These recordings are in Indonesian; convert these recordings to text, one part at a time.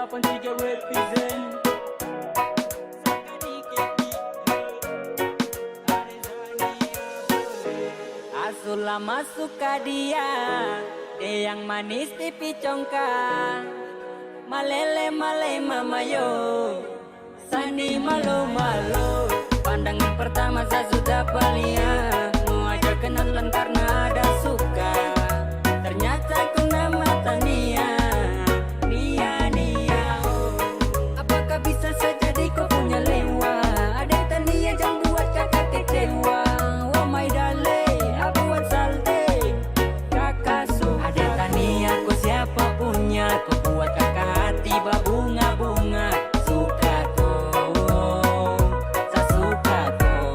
103 represent. Asulah masuk ke dia, yang manis pipi congkak. Malele male mamayo, sani malu malu. Pandangan pertama saya sudah paling mau aja kenalan karena ada suka. Ternyata ku nama Tania, Nia Nia. Oh. Apakah bisa saja kau punya lewa? Ada Tania jangan buat kakak kecewa. Wah my darling, aku buat salte. Kakak suka. Ada Tania ku siapa punya? Ku buat kakak hati berbunga-bunga. Suka kau, saya suka kau.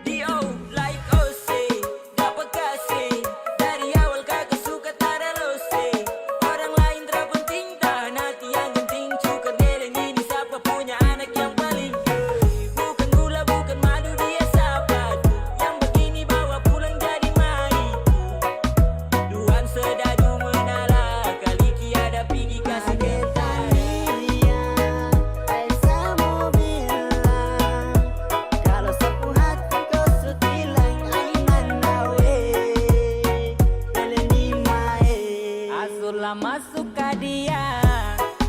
Dio like Ose, dapat kasih dari awal kagak suka tada lose. Orang lain terpenting dan hati yang genting. Cukup neleng ini siapa punya anak yang paling bukan gula bukan madu dia sahabat. Yang begini bawa pulang jadi maiku. Duan sedadu menala kali kiada pergi kasih Tania, Elsa mau bilang kalau sapu hati kau sutilang ainan nawe Teleni mae. Asulah masuk ke dia,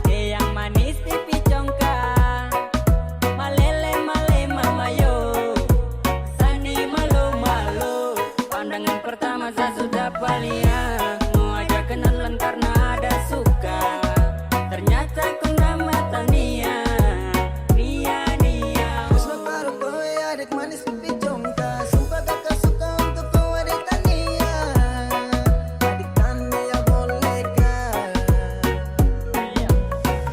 yang manis pipi congkak. Malele male mamayo, sani malu malu. Pandangan pertama saya sudah paling mau aja kenalan karena ada suka. Ternyata ku nama Tania, Nia Nia. Terus baru kau adik manis pipi congkak. Sumpah kakak suka untuk kau adik Tania. Adik Tania bolehkah?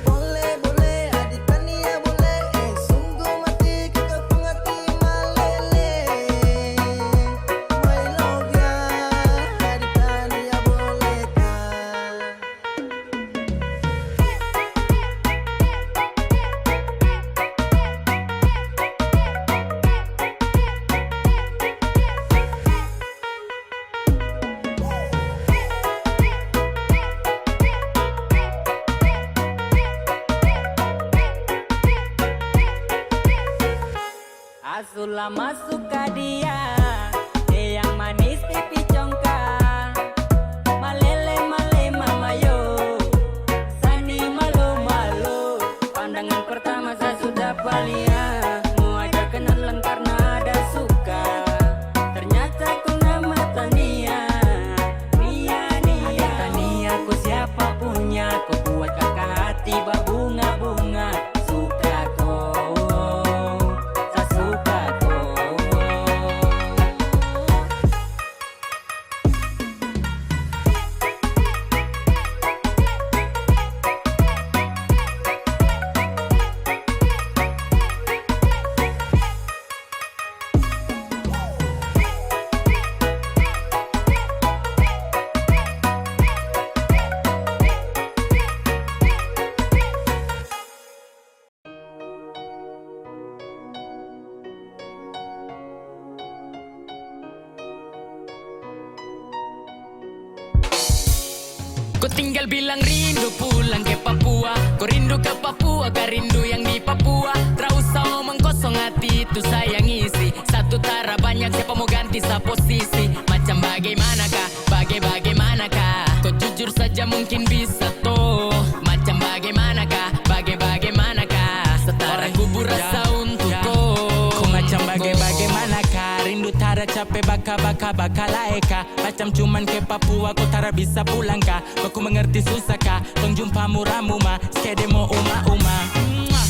Boleh boleh adik Tania boleh. Sungguh mati kakak pun hati malele. My love ya adik Tania bolehkah? Asulah masuk ke dia, yang manis pipi congkak. Malele male mamayo, sani malu malu. Pandangan pertama saya sudah paling mau aja kenalan karena ada suka. Ternyata ku nama Tania, Nia Nia. Ada Tania ku siapa punya? Ku buat kakak hati berbunga-bunga. Suka kau, saya suka kau. Kau tinggal bilang rindu pulang ke Papua. Kau rindu ke Papua, kau rindu yang di Papua. Tak usah omong kosong hati itu saya ngisi. Satu tara banyak siapa mau ganti sa posisi. Macam bagaimanakah, bagaimanakah. Kau jujur saja mungkin bisa toh. Macam bagaimanakah, bagaimanakah. Setara kubur rasa untuk kau. Kau macam bagaimanakah. Rindu tara capek baka laeka. Macam cuman ke Papua kau tara bisa pulang kah. Kau mengerti susah kah. Tong jumpa muramu ma skede mo uma.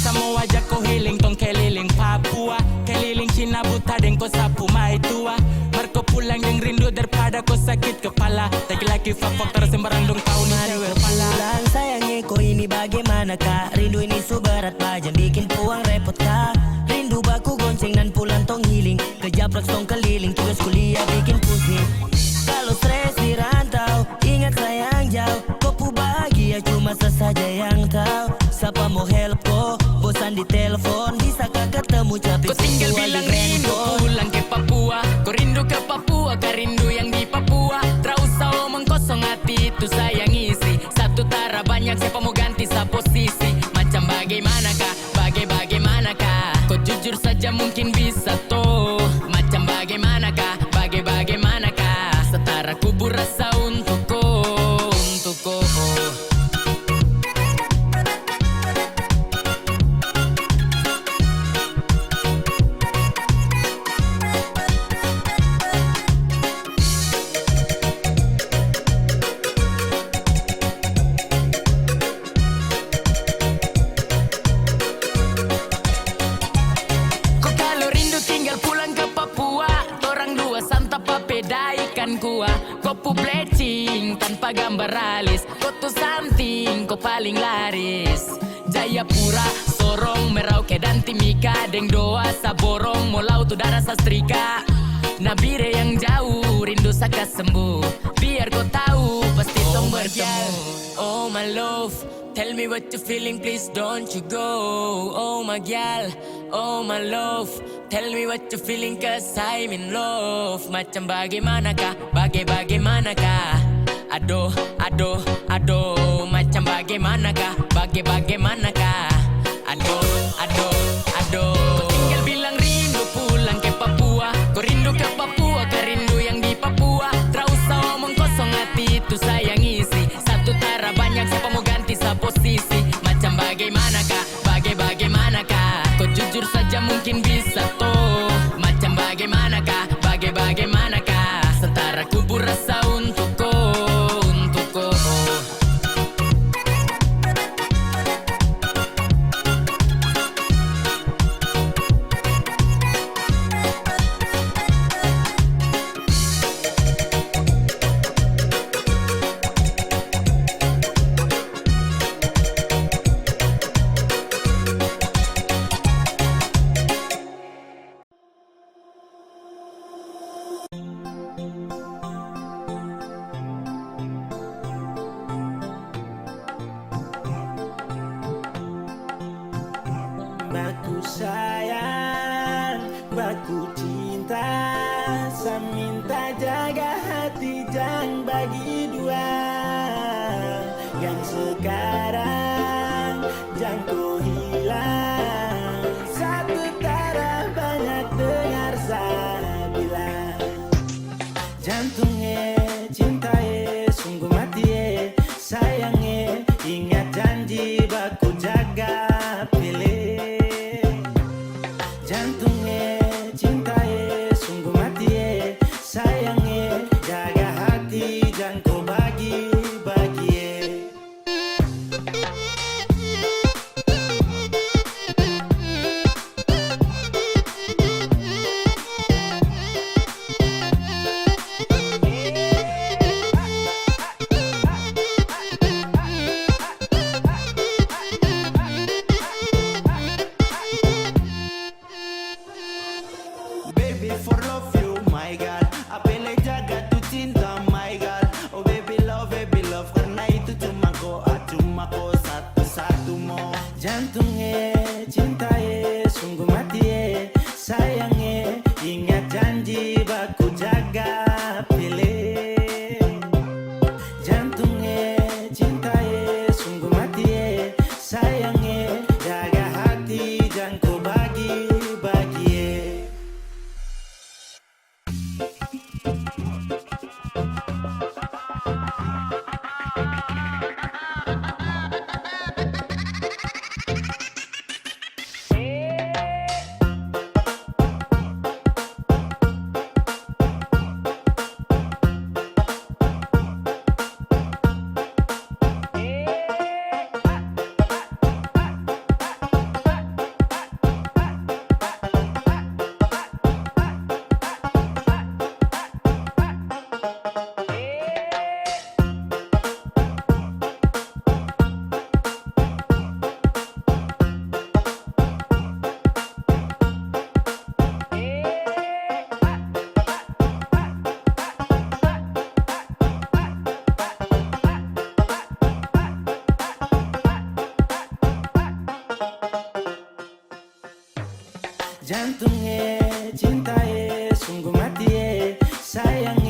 Samo wajah kau healing tong keliling Papua. Keliling Cina buta dan kau sapu mai tua. Marco pulang yang rindu daripada kau sakit kepala. Laki-laki fak terus sembarang dong tahun hari kepala. Pulang sayangnya kau ini bagaimana kak. Rindu ini subarat bajan bikin puang repot kak. Rindu baku gonceng dan pulang tong healing, kerja plak tong keliling, tugas kuliah bikin pusing. Kalau stres di rantau, ingat sayang jauh, kau pu bahagia cuma sesaja yang tahu. Siapa mau help kau, bosan di telepon, bisakah ketemu capek Kau tinggal bilang rindu pulang ke Papua. Kau rindu ke Papua, kau rindu yang di Papua. Tak usah omong kosong hati itu sayang isi. Satu tara banyak siapa mau ganti sa posisi. Macam bagaimanakah, bagaimanakah. Kau jujur saja mungkin bisa toh. Macam bagaimanakah, bagaimanakah. Setara kubur rasa untuk kau, untuk kau. Kau pu bleaching tanpa gambar alis. Kau tuh something, kau paling laris. Jayapura, Sorong, Merauke dan Timika. Deng doa saborong, Molau tuh darah sastrika. Nabire yang jauh, rindu saka sembuh. Biar kau tahu, pasti tong bertemu. Oh my love, tell me what you feeling, please don't you go. Oh my gal, oh my love, tell me what you feeling cause I'm in love. Macam bagaimanakah, bagaimanakah. Aduh, aduh, aduh. Macam bagaimanakah, bagaimanakah. Aduh, aduh, aduh. Kau tinggal bilang rindu pulang ke Papua. Kau rindu ke Papua, kau rindu yang di Papua. Tak usah omong kosong hati itu sayang isi. Satu tara banyak siapa mau ganti sa posisi. Macam bagaimanakah, bagaimanakah. Kau jujur saja mungkin bisa toh. Macam bagaimanakah, bagaimanakah. Setara kubur rasa untuk kau, untuk kau. Baku sayang, baku cinta. Saya minta jaga hati jangan bagi dua. Yang sekarang jangan kau hilang. Satu tara banyak dengar saya bilang. Jantungnya cintaye sungguh mati sayangnya. Ingat janji baku jaga pilih. Jantungnya cintaye sungguh mati sayangnya. Jaga hati jangan kau bagi-bagi. Baby for love you my God. Apelai jaga tu cinta my God. Oh baby love karena itu cuma kau satu-satu mo. Jantungnya cintaye sungguh mati sayangnya. Ingat janji baku jaga pilih. Jantungnya cintaye sungguh mati sayangnya. Jaga hati jangan kau bagi-bagi. cinta sungguh mati sayang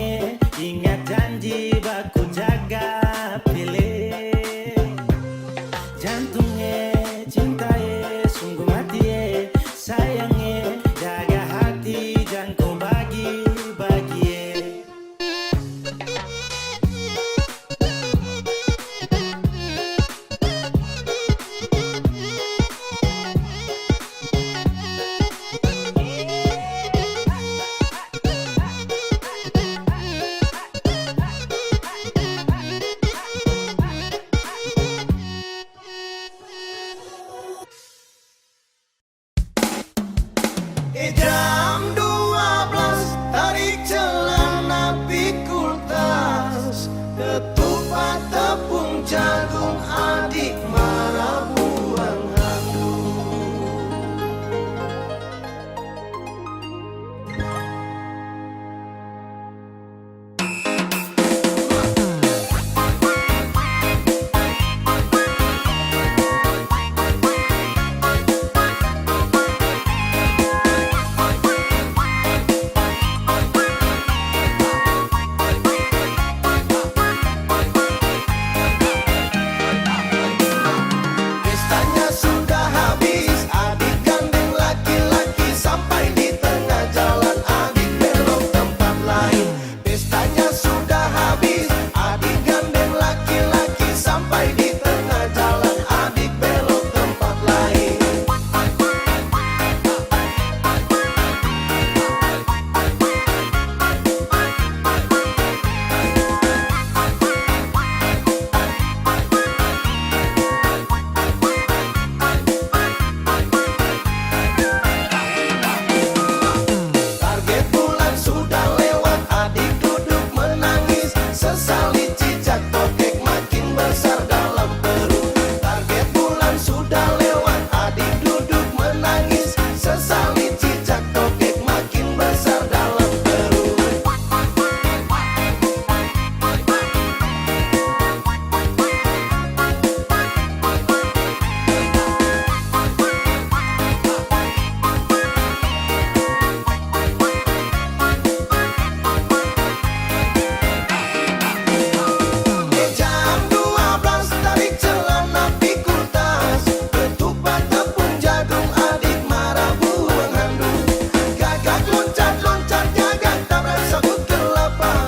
ingat janji baku jaga pilih jantungnya cinta sungguh mati sayang jaga hati jangan kau bagi-bagi Jam 12 tarik celana pikul tas ketupat tepung jagung adik marah buang handuk Pestanya sudah habis, adik gandeng laki-laki sampai di tengah jalan adik belok tempat lain. Pestanya sudah habis, adik gandeng laki-laki sampai di tengah jalan adik belok tempat lain. Target bulan sudah lewat, adik duduk menangis. Sesali cicak tokek makin besar dalam perut. Target bulan sudah lewat, adik duduk menangis. Sesali cicak tokek makin besar dalam perut. Jam 12 tarik celana pikul tas ketupat tepung jagung adik marah buang handuk gagak loncat-loncat gagak tabrak sabut kelapa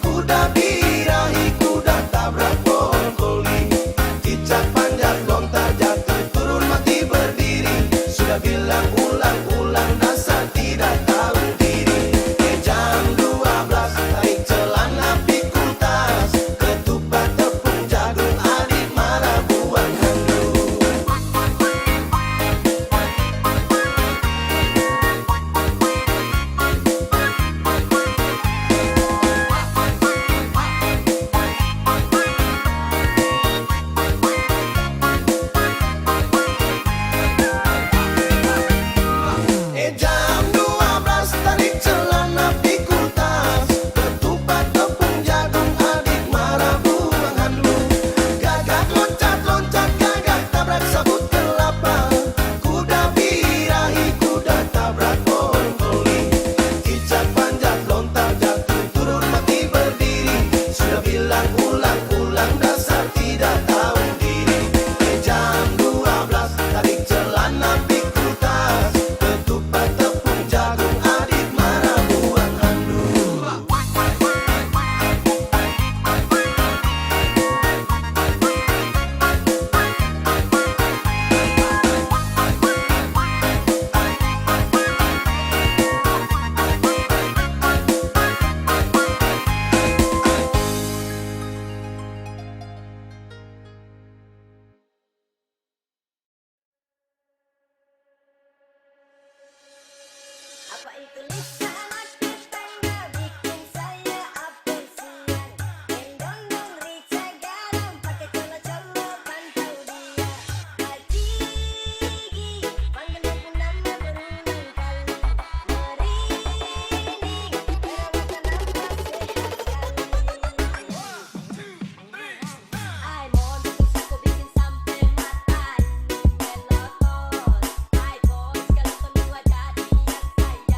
kuda birahi kuda tabrak pohon koli cicak panjat lontar jatuh turun mati berdiri sudah bilang ulang-ulang dasar tidak tahu diri. Jam 12 tarik celana pikul tas ketupat tepung jagung adik marah buang handuk. Jam 12 tarik celana pikul tas ketupat tepung jagung adik marah buang handuk gagak loncat-loncat gagak tabrak sabut kelapa kuda birahi kuda tabrak pohon koli cicak panjat lontar jatuh turun mati berdiri sudah bilang ulang-ulang dasar tidak tahu diri. Jam 12 tarik celana pikul tas ketupat tepung jagung adik marah buang handuk. Apa itu Lisa anak tetangga bikin saya apesian. Gendong-dong rica garam pakai colo-colo pantau dia. Haji panggil aku nama berulang kali. Merinding perawatan nafas sehat sekali. Ai mon aku bikin sampai mata ini melotot. Ai bos kalau semua jadi yang saya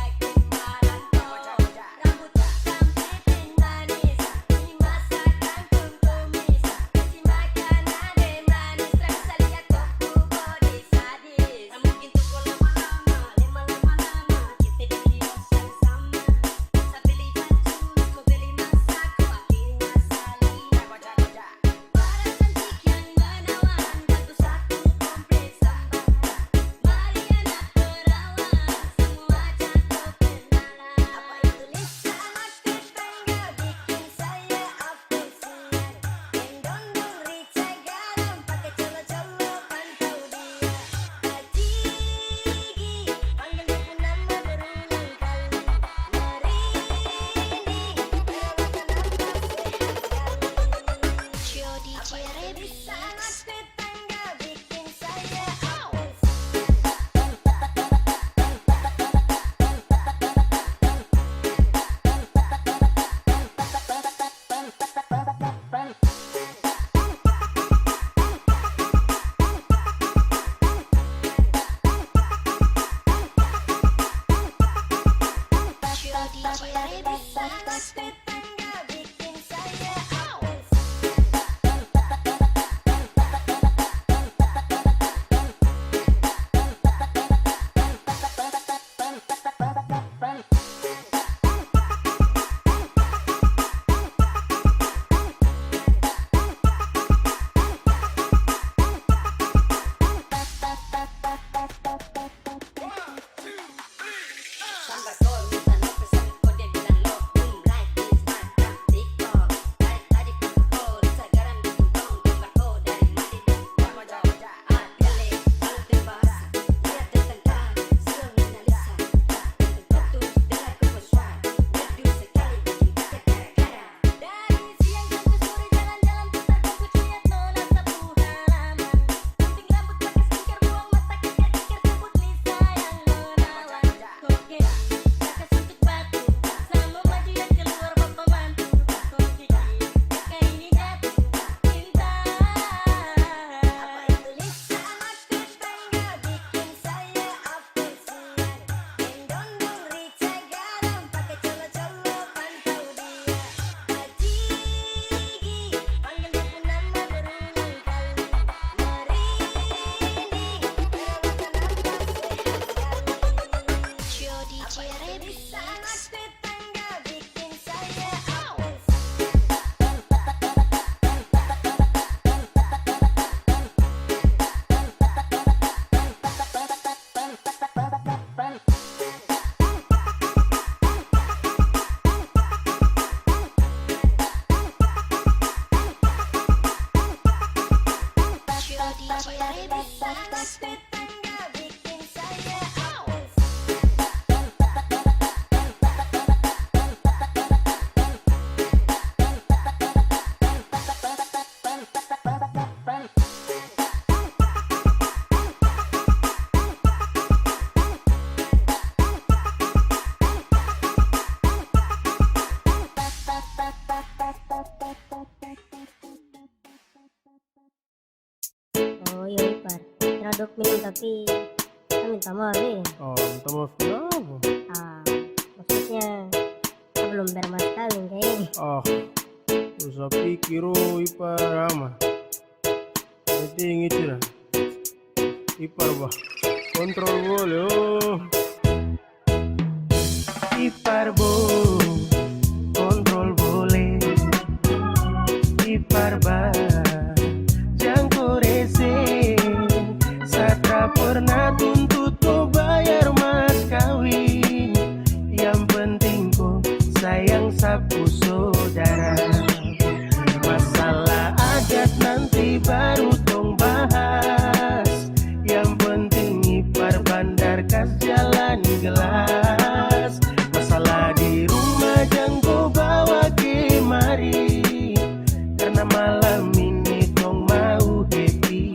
tetangga bikin saya apes. Sampai kau minta no pesan kode bilang lo like Instagram TikTok. Tadi kau rasa garam di tumpeng gambar kau dari Madrid. Kamu jauh-jauh adele kalau terbahasa lihat tetangga seminalisa. Tentu dengar kepesuan berdua sekali bikin pakai gara-gara. Dari siang sampai sore jalan-jalan putar fokus lihat nona sapu halaman. Gunting rambut pakai skincare buang mata keker-keker sebut Lisa yang menawan. Kau kira kakak suntuk batu sama maju yang keluar bapak mantu. Kau pikir kakak ini jatuh cinta. Apa itu Lisa anak tetangga bikin saya apesian. Gendong rica garam pakai colo-colo pantau dia. Ajigi panggil dia pun nama berulang kali. Merinding perawatan nafas sehat sekali. Apa itu Lisa anak tetangga bikin saya apes. Tetangga bikin saya apes. Oh iya Ipar, kira dok minum tapi kita minta maaf ya. Oh, minta maaf kenapa? Maksudnya kita belum bermas kawin kayaknya. Ah, usah pikir oh Ipar Rama. Penting itu dah. Ipar bah, kontrol boleh oh. Ipar bo, kontrol boleh. Ipar bah, jangan rese. Satra pernah tuntut kau bayar mas kawin. Yang penting kau sayang sapu saudara. Masalah adat nanti baru tong bahas. Yang penting Ipar bandar kas jalan gelas. Masalah di rumah jangan kau bawa kemari. Karena malam ini tong mau happy.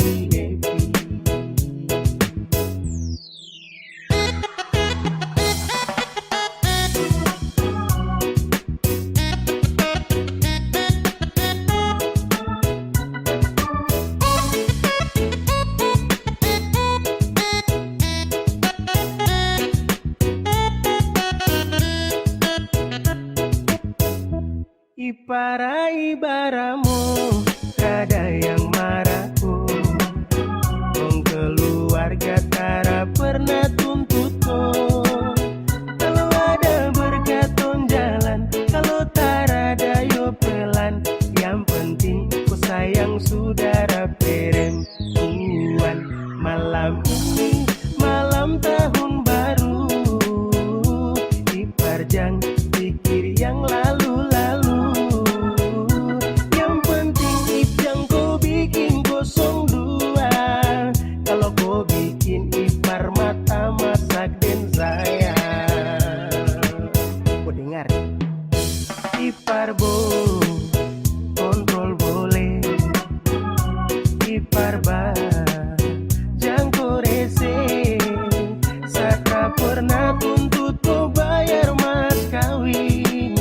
Iparai baramu, kada yang marahku. Kong keluarga tara pernah tuntut kau. Kalau ada berkaton jalan, kalau tara ada yo pelan. Yang penting ku sayang saudara perempuan. Malam ini malam tahun baru. Ipar jangan pikir yang lalu-lalu. Yang penting Ipjang kau bikin kosong dua. Kalau kau bikin Ipar mata masak dan saya. Kau dengar? Ipar bo, kontrol boleh. Ipar ba, jangan kau rese. Satra pernah tuntut kau bayar mas kawin.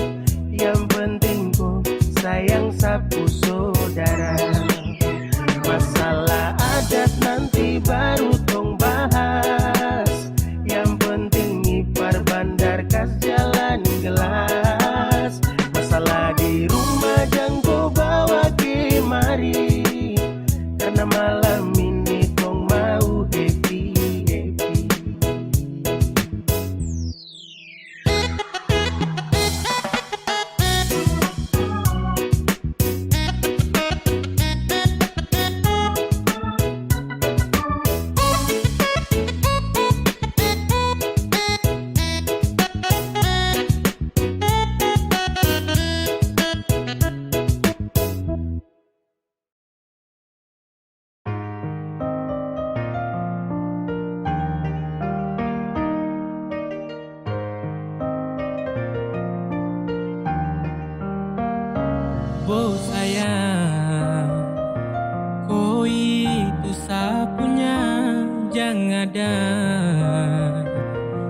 Bobo sayang, kau itu sapunya, jangan ada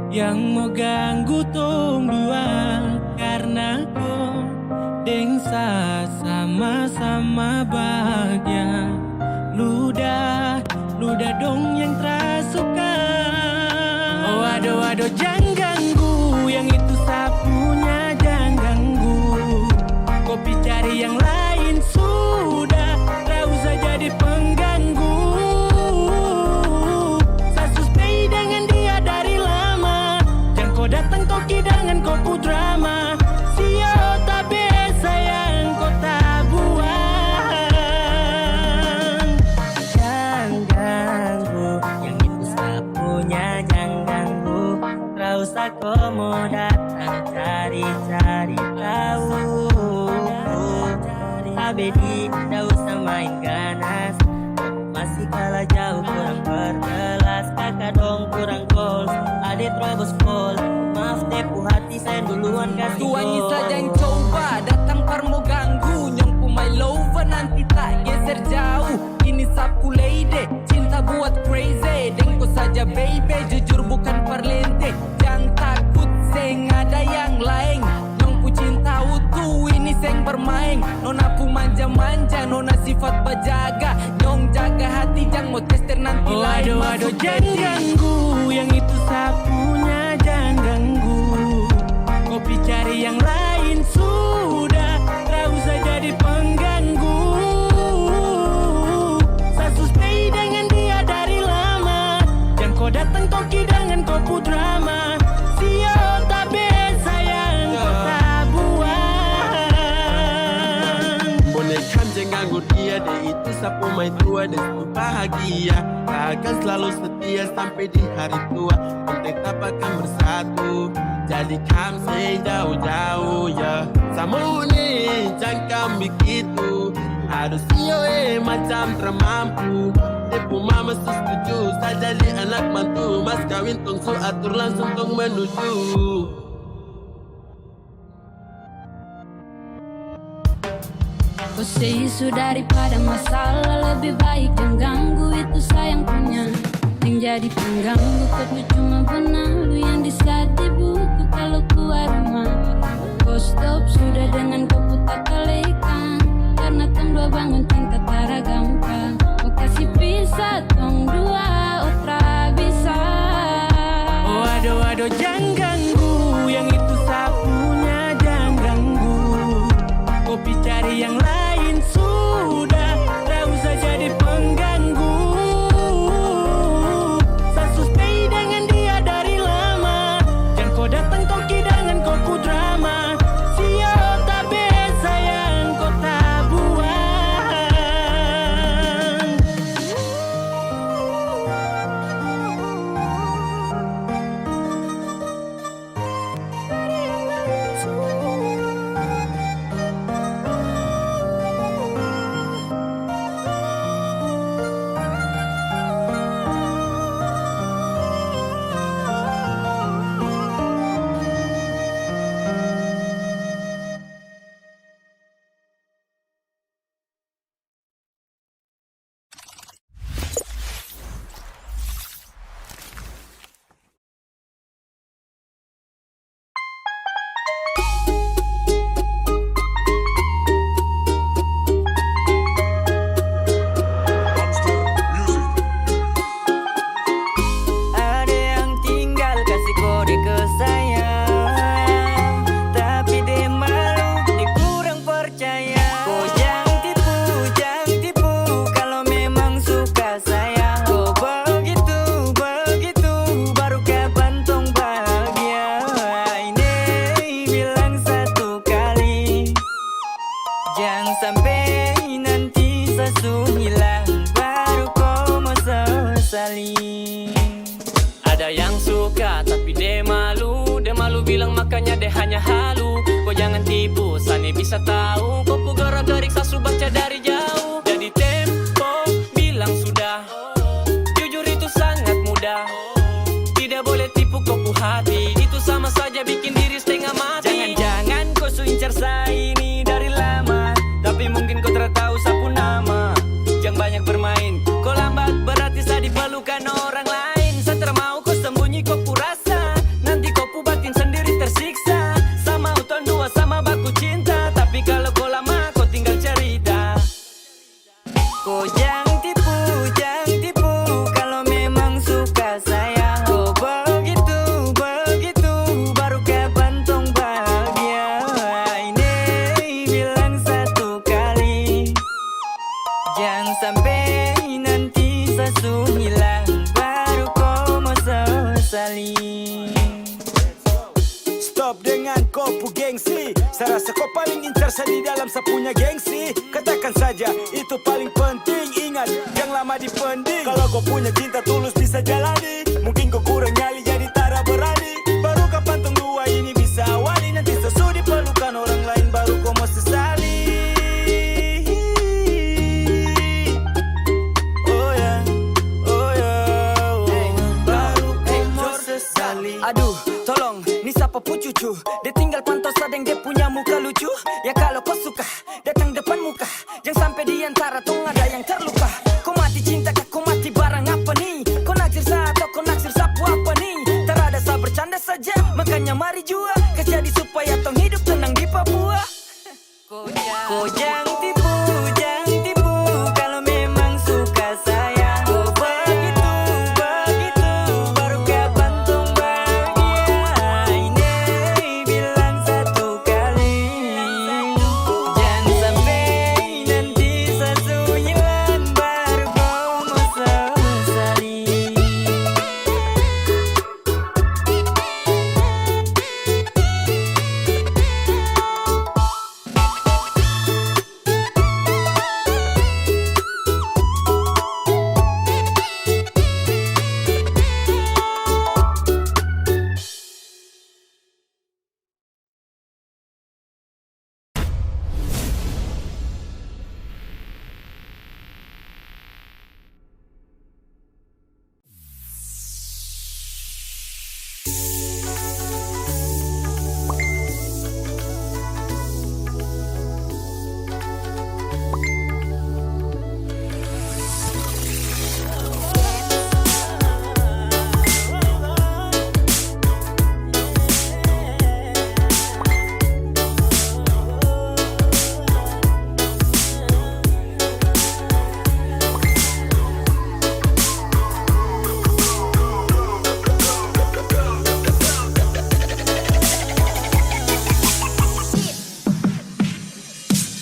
yang mau ganggu tong dua, karena kau dengsa sama-sama bahagia. Ludah dong yang terasuka. Oh aduh jangan ganggu, yang itu sapunya jangan ganggu. Kopi cari yang lain sudah, tak usah jadi pengganggu. Saya suspei dengan dia dari lama, jangan kau datang kau kidangan kau pu drama. Sio tabe sayang kau tak buang. Jangan ganggu, yang itu sapunya jangan ganggu. Tak usah kau mau datang cari-cari tahu. Abedi, tak usah main ganas. Masih kalah jauh kurang berkelas. Kakak dong kurang goals, adik terobos gol. Maaf tepu hati saya duluan kasih Tuangi gol. saja yang coba datang parmo ganggu. Nyong my lover nanti tak geser jauh. Ini sapu lady, cinta buat crazy. Dengko saja baby, jujur bukan parlente. Jangan takut seng ada yang lain. Nyong pu cinta utuh, ini seng bermain. Nona pu manja-manja, nona sifat bajaga. Nyong jaga hati, jangan mau tester nanti Oh lain aduh masuk jangan jadi. ganggu, yang itu sapunya jangan ganggu. Kopi cari yang lain sudah, tak usah jadi pengganggu. Saya suspei dengan dia dari lama, jangan kau datang kau kidangan kau pu drama. Sio tabe sayang kau tak buang. Bonekam jangan ganggu dia, dia itu sapu mai tua dan itu bahagia. Akan selalu setia sampai di hari tua, kita akan bersatu. Jadi kam say jauh-jauh ya. Sama nih jangan begitu, harus macam termampu. Tepu mama setuju, saya jadi anak mantu. Mas kawin tong su atur langsung tong menuju. Kau say isu daripada masalah, lebih baik jangan ganggu, itu sayang punya. Yang jadi pengganggu kau tuh cuma benalu yang di saat di buku kalau keluar rumah. Kau stop sudah dengan kau putar kalekan, karena tong dua bangun cinta tara gampang. Kau kasih pisah tong dua, otra bisa. Oh aduh jangan ganggu, yang itu sapunya jangan ganggu. Kopi cari yang lain sudah, tak usah jadi pengganggu. Saya suspei dengan dia dari lama, jangan kau datang kau kidangan kau pu drama. Sio tabe sayang kau tak buang. Ada yang tinggal kasih kode ke saya, tapi dia malu, dia kurang percaya. Kau jangan tipu, kalau memang suka saya. Kau begitu, baru kapan tong bahagia. Ini bilang satu kali, jangan sampai nanti sesu hilang, baru kau mau sesali. Ada yang suka tapi dia malu bilang makanya dia hanya halu. Kau jangan tipu, Sani bisa tahu. Kau pu gara-garik sasu baca dari jauh. Jadi tempo bilang sudah, jujur itu sangat mudah. Tidak boleh tipu kau pu hati, itu sama saja bikin diri setengah mati. Jangan-jangan kau su incar saya ini dari lama, stop dengan kopu gengsi. Saya rasa kau paling incar saya di dalam saya punya gengsi. Katakan saja itu paling penting. Ingat yang lama dipending. Kalau kau punya cinta tulus bisa jalani. Mungkin kau kurang nyali jadi tara berani. Baru kapan tong dua ini bisa awali. Nanti sesudi pelukan orang lain baru kau mau sesali. Aduh, tolong, ni siapa pu cucu? Dia tinggal pantau sadeng dia punya muka lucu. Ya kalau kau suka, datang depan muka. Jangan sampai di antara tong ada yang terluka. Kau mati cinta kah, kau mati barang apa nih? Kau naksir saya atau kau naksir sapu apa nih? Terada saya bercanda saja, makanya mari jua. Kasih supaya tong hidup tenang di Papua. Kau jangan tipu, jangan tipu. Kalau memang suka sayang, kau begitu, begitu. Baru kapan tong bahagia? Ini bilang satu kali. Jangan sampai nanti satu hilang baru kau mau sesali.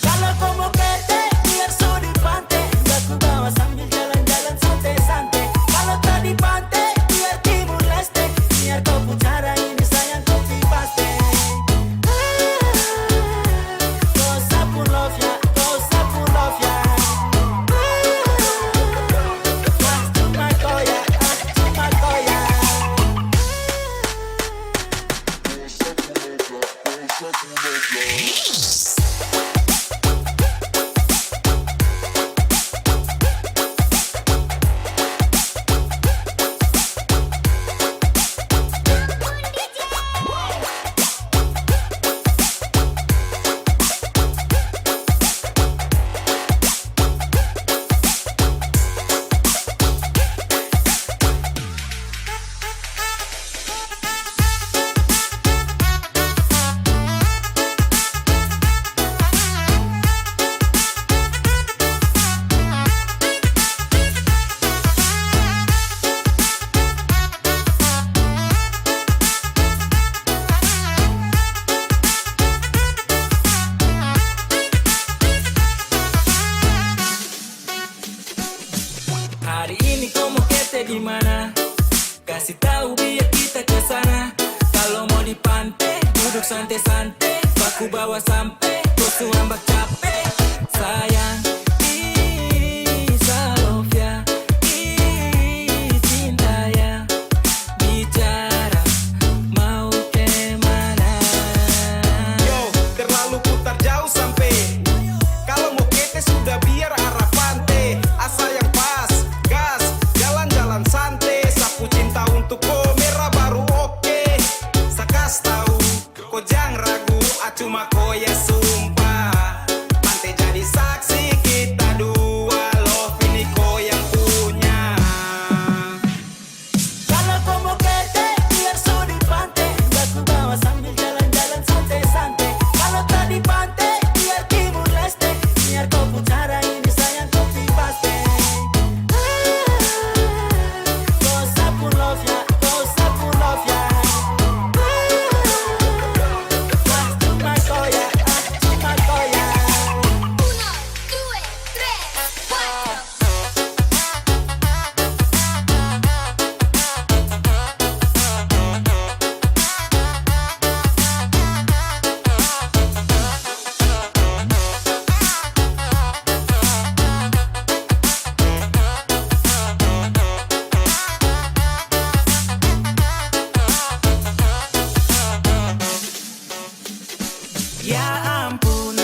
Kalau kau mau kete, biar so di pantai. Aku bawa sambil jalan-jalan santai-santai. Kalau tak di pantai, biar timur leste. Biar kau pucara ini sayang kopi paste. Kau sapu love ya, kau sapu love ya. Cuma kau ya, cuma kau ya. Hari ini kau mau kete di mana? Kasih tahu biar kita ke sana. Kalau mau di pantai, duduk santai-santai. Aku bawa sampai, kau suambak capek. Sayang, Salofia, cinta ya. Bicara, mau kemana? Yo, terlalu putar jauh sampai. Kalau mau kete sudah biar arah pantai. Asal yang pas, gas, jalan-jalan santai. Sapu cinta untuk kau merah baru oke. Sakas tahu, kau jangan ragu. Cuma kau ya sumpah. Pantai jadi saksi kita dua. Love ini kau yang punya. Kalau kau mau kete, biar so di pantai. Aku bawa sambil jalan-jalan santai-santai. Kalau tak di pantai, biar timur leste. Biar kau pucara ini sayang kopi paste. Kau sapu love ya, kau sapu love ya. Cuma kau ya, Ya ampun,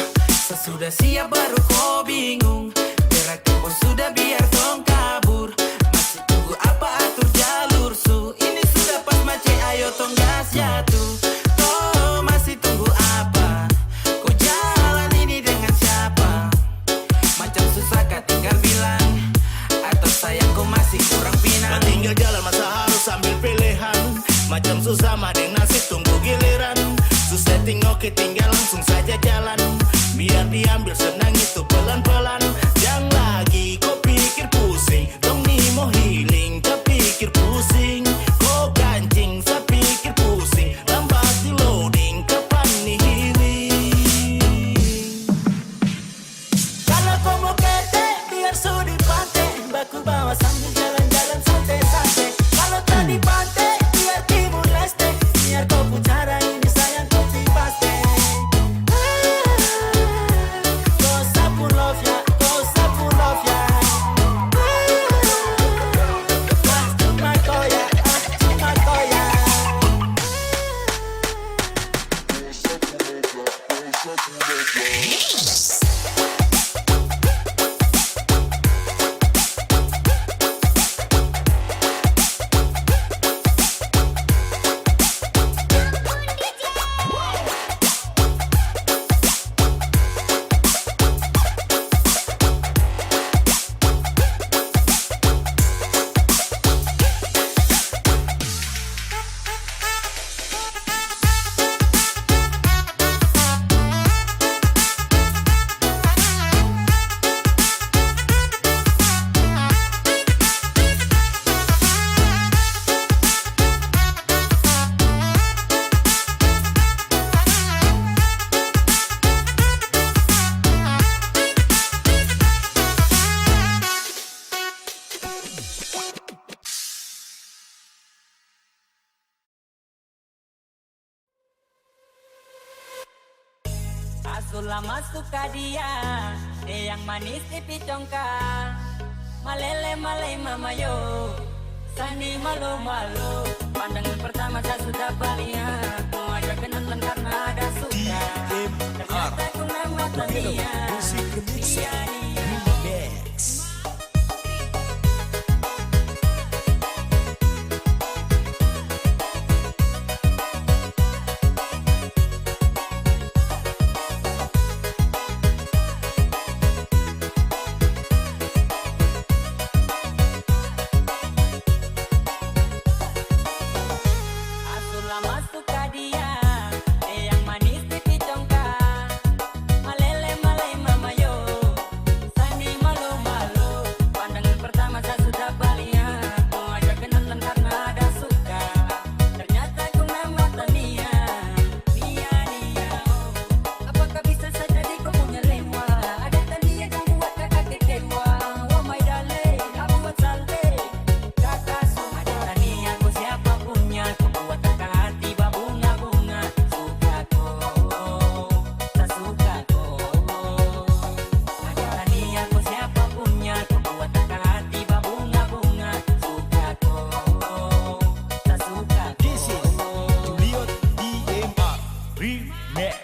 sesudah siap baru kau bingung. Gerak tempo sudah biar tong kabur. Masih tunggu apa atur jalur su. Ini sudah pas mace ayo tong gas jatuh. Kau masih tunggu apa? Kau jalan ini dengan siapa? Macam susah kah tinggal bilang? Atau sayang kau masih kurang pinang? Tinggal jalan masa harus ambil pilihan. Macam susah madeng nasib tunggu giliran. Susah tinggal tinggal langsung saja jalan. Biar diambil senang itu pelan-pelan. Jangan lagi kau pikir pusing. Dong nih mau healing, kau pikir pusing. Kau kancing, saya pikir pusing. Lambat di loading, kapan nih healing? Kalau kau mau kete, biar sudi pantai. Baku bawa sambil jalan-jalan santai-santai. Kalau tadi pantai, biar timur leste. Biar kau pucara ini sayang kopi paste. Kau sapu love ya, kau sapu love ya. Cuma kau ya, cuma kau ya. Lama suka dia yang manis pipi congkak. Malele malai mama yo, Sani malu malu. Pandangan pertama saya sudah balian. Mau ajak kenalan karena ada suka. Ternyata aku nama dia. Dia. Lama suka dia yang manis pipi congkak. Malele malai mama yo, Sani malu malu. Pandangan pertama saya sudah balian. Mau ajak kenalan karena ada suka. Ternyata aku nama Tania. Nia Nia, apakah bisa saja di kau punya lewa? Ada Tania yang buat kakak kecewa. Oh my darling, aku buat salve. Kakak suka ada Tania, kau siapa punya? Kau buat kakak hati berbunga-bunga. Suka kau, tak suka kau. Ada Tania, kau siapa punya? Kau buat kakak hati berbunga-bunga. Suka kau, tak suka kau. This is Juliet DMR Remix.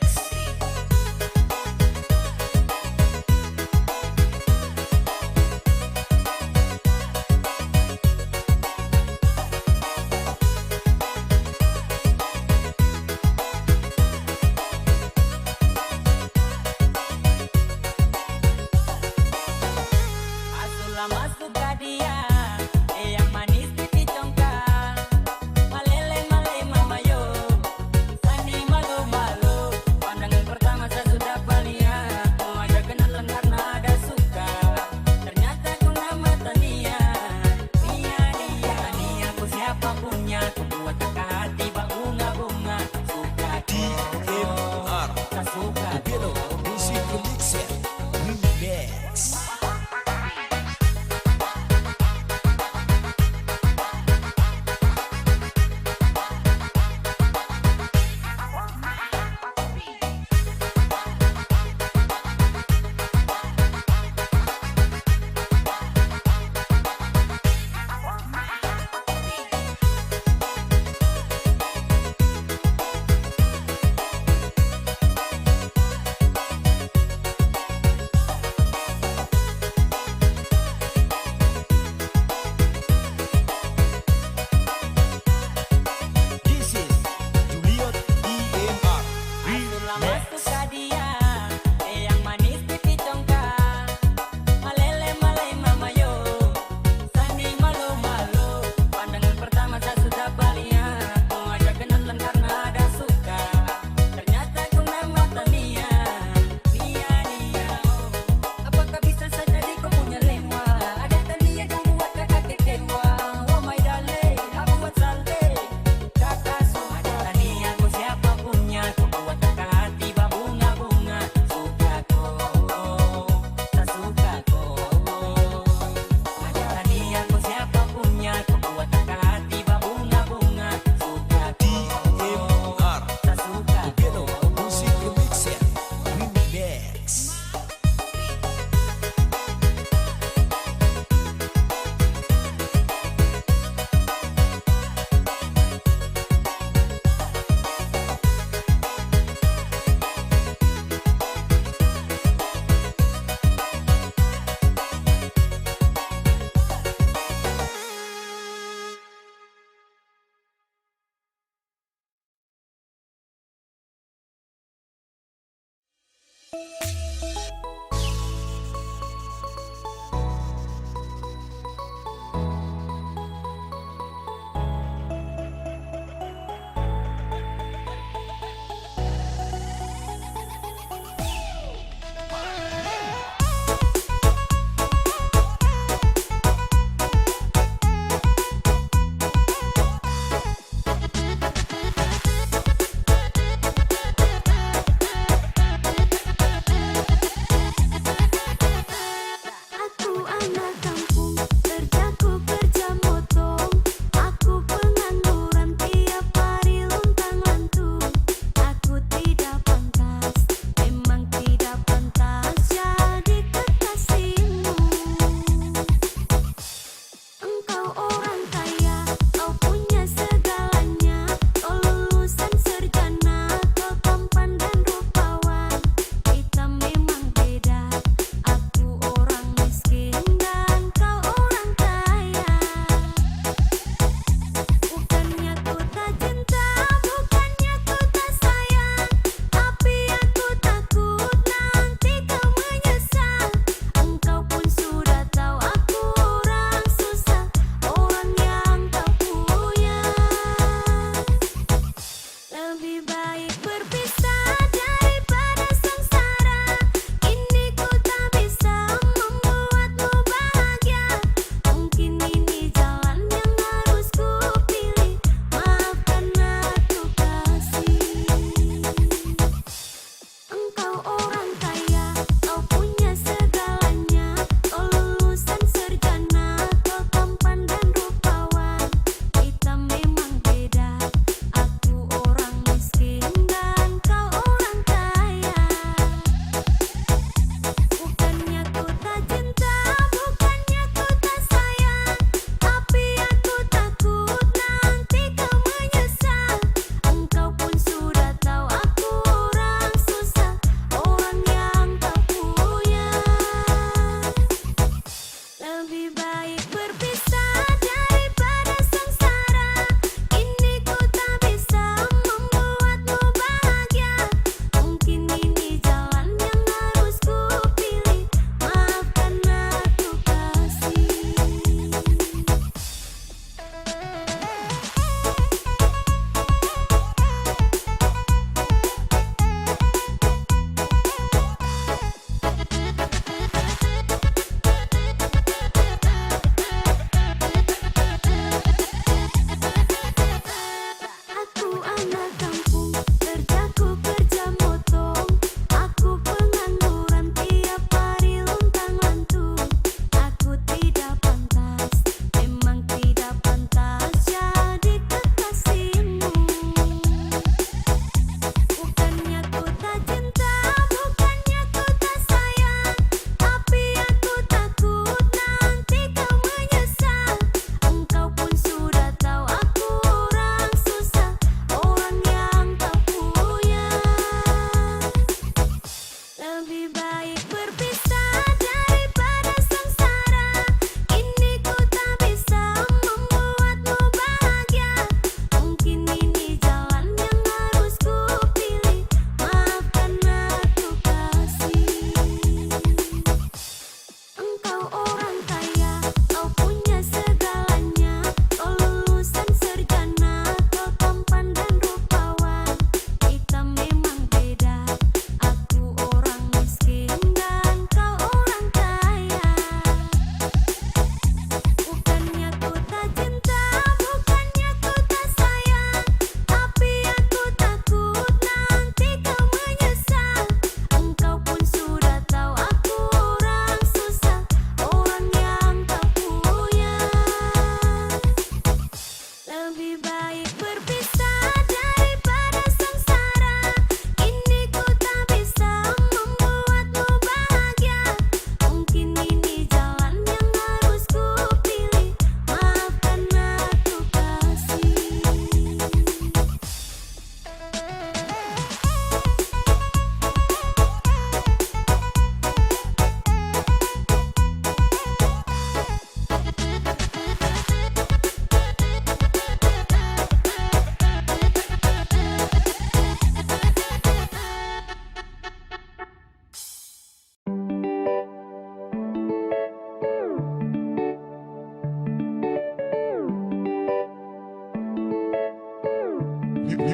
Aku lama suka dia yang manis pipi congkak. Malele malai mama yo, Sani malu malu. lama suka dia, yang manis pipi congkak. Malele malai mama yo, Sani malu malu. Pandangan pertama saya sudah balian, mau ajak kenalan karena ada suka. Ternyata ku memang Tania, Nia Nia. Apakah bisa saja di kau punya lewa? Ada Tania yang buat kakak kecewa. Oh my darling, aku buat saleh. Kakak semua Tania ku siapa punya, ku buat kakak hati babu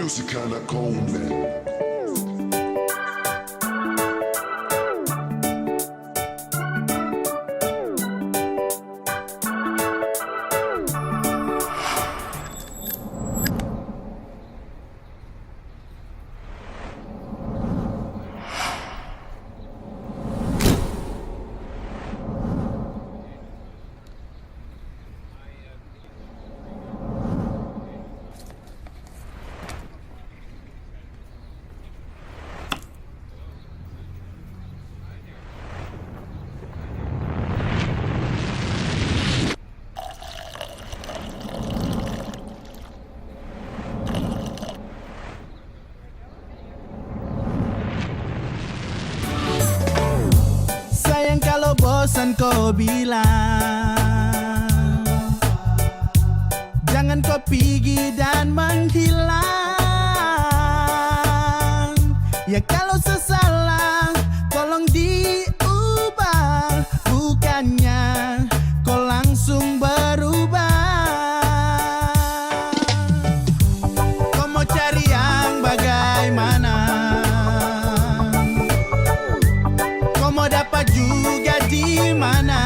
music kinda cold, man. Sayang kalau bosan kau bilang, jangan kau pergi dan menghilang. Ya kalau sesalah tolong diubah, bukannya kau langsung berubah. Kau mau cari yang bagaimana? Kau mau dapat juga di mana?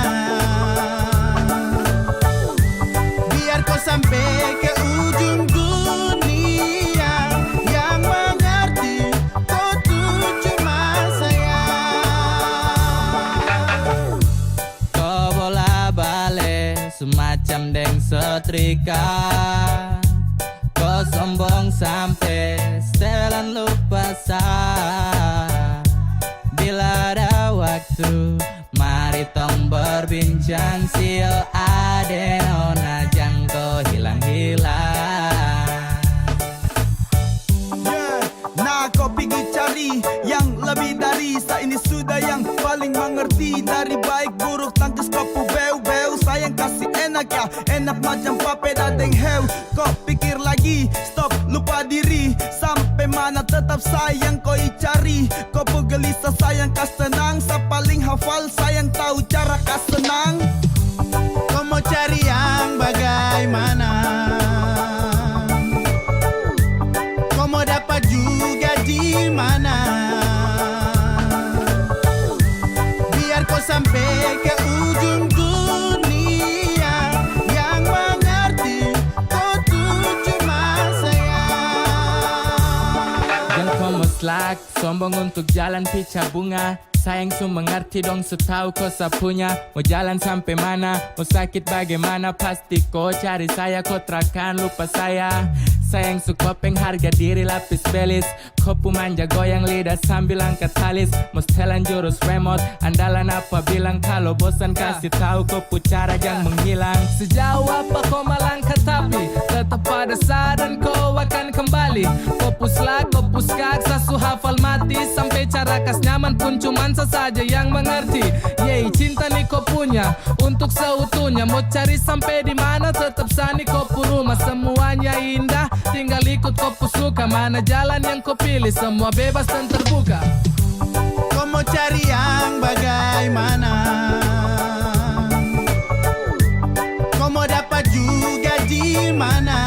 Biar kau sampai ke ujung dunia, yang mengerti kau tuh cuma saya. Kau bola balik semacam deng setrika. Kau sombong sampai setelan lupa sah. Bila ada waktu, mari tong berbincang. Sio adeno najang kau hilang-hilang. Nah kau pergi cari yang lebih dari saya ini sudah yang paling mengerti. Dari baik buruk tangkis kopu beu-beu. Sayang kasih enak ya, enak macam papeda deng heu. Kau pikir lagi, stop lupa diri. Sampai mana tetap sayang kau cari. Kau gelisah sayang kas tenang. Sa paling hafal sayang tahu cara kas senang. Kau mau cari yang bagaimana? Kau mau dapat juga di mana? Biar kau sampai ke ujung dunia, yang mengerti kau tuh cuma saya. Dan kau muslak, sombong untuk jalan pica bunga. Sayang su mengerti dong, su tahu kau sapunya. Mau jalan sampai mana, mau sakit bagaimana, pasti kau cari saya. Kau terakan lupa saya. Sayang su kopeng harga diri lapis belis. Kopu manja goyang lidah sambil angkat talis. Mau setelan jurus remote, andalan apa bilang. Kalau bosan kasih tahu kopu cara yang menghilang. Sejauh apa kau melangkah tapi tetap pada saat dan kau akan kembali. Kopu selak, kopu skak, sasu hafal mati. Sampai cara kas nyaman pun cuman saja yang mengerti. Yeay, cinta nih kau punya untuk seutuhnya. Mau cari sampai di mana tetap sani kopu rumah. Semuanya indah, tinggal ikut kopu suka. Mana jalan yang kau pilih, semua bebas dan terbuka. Kau mau cari yang bagaimana? Kau mau dapat juga di mana?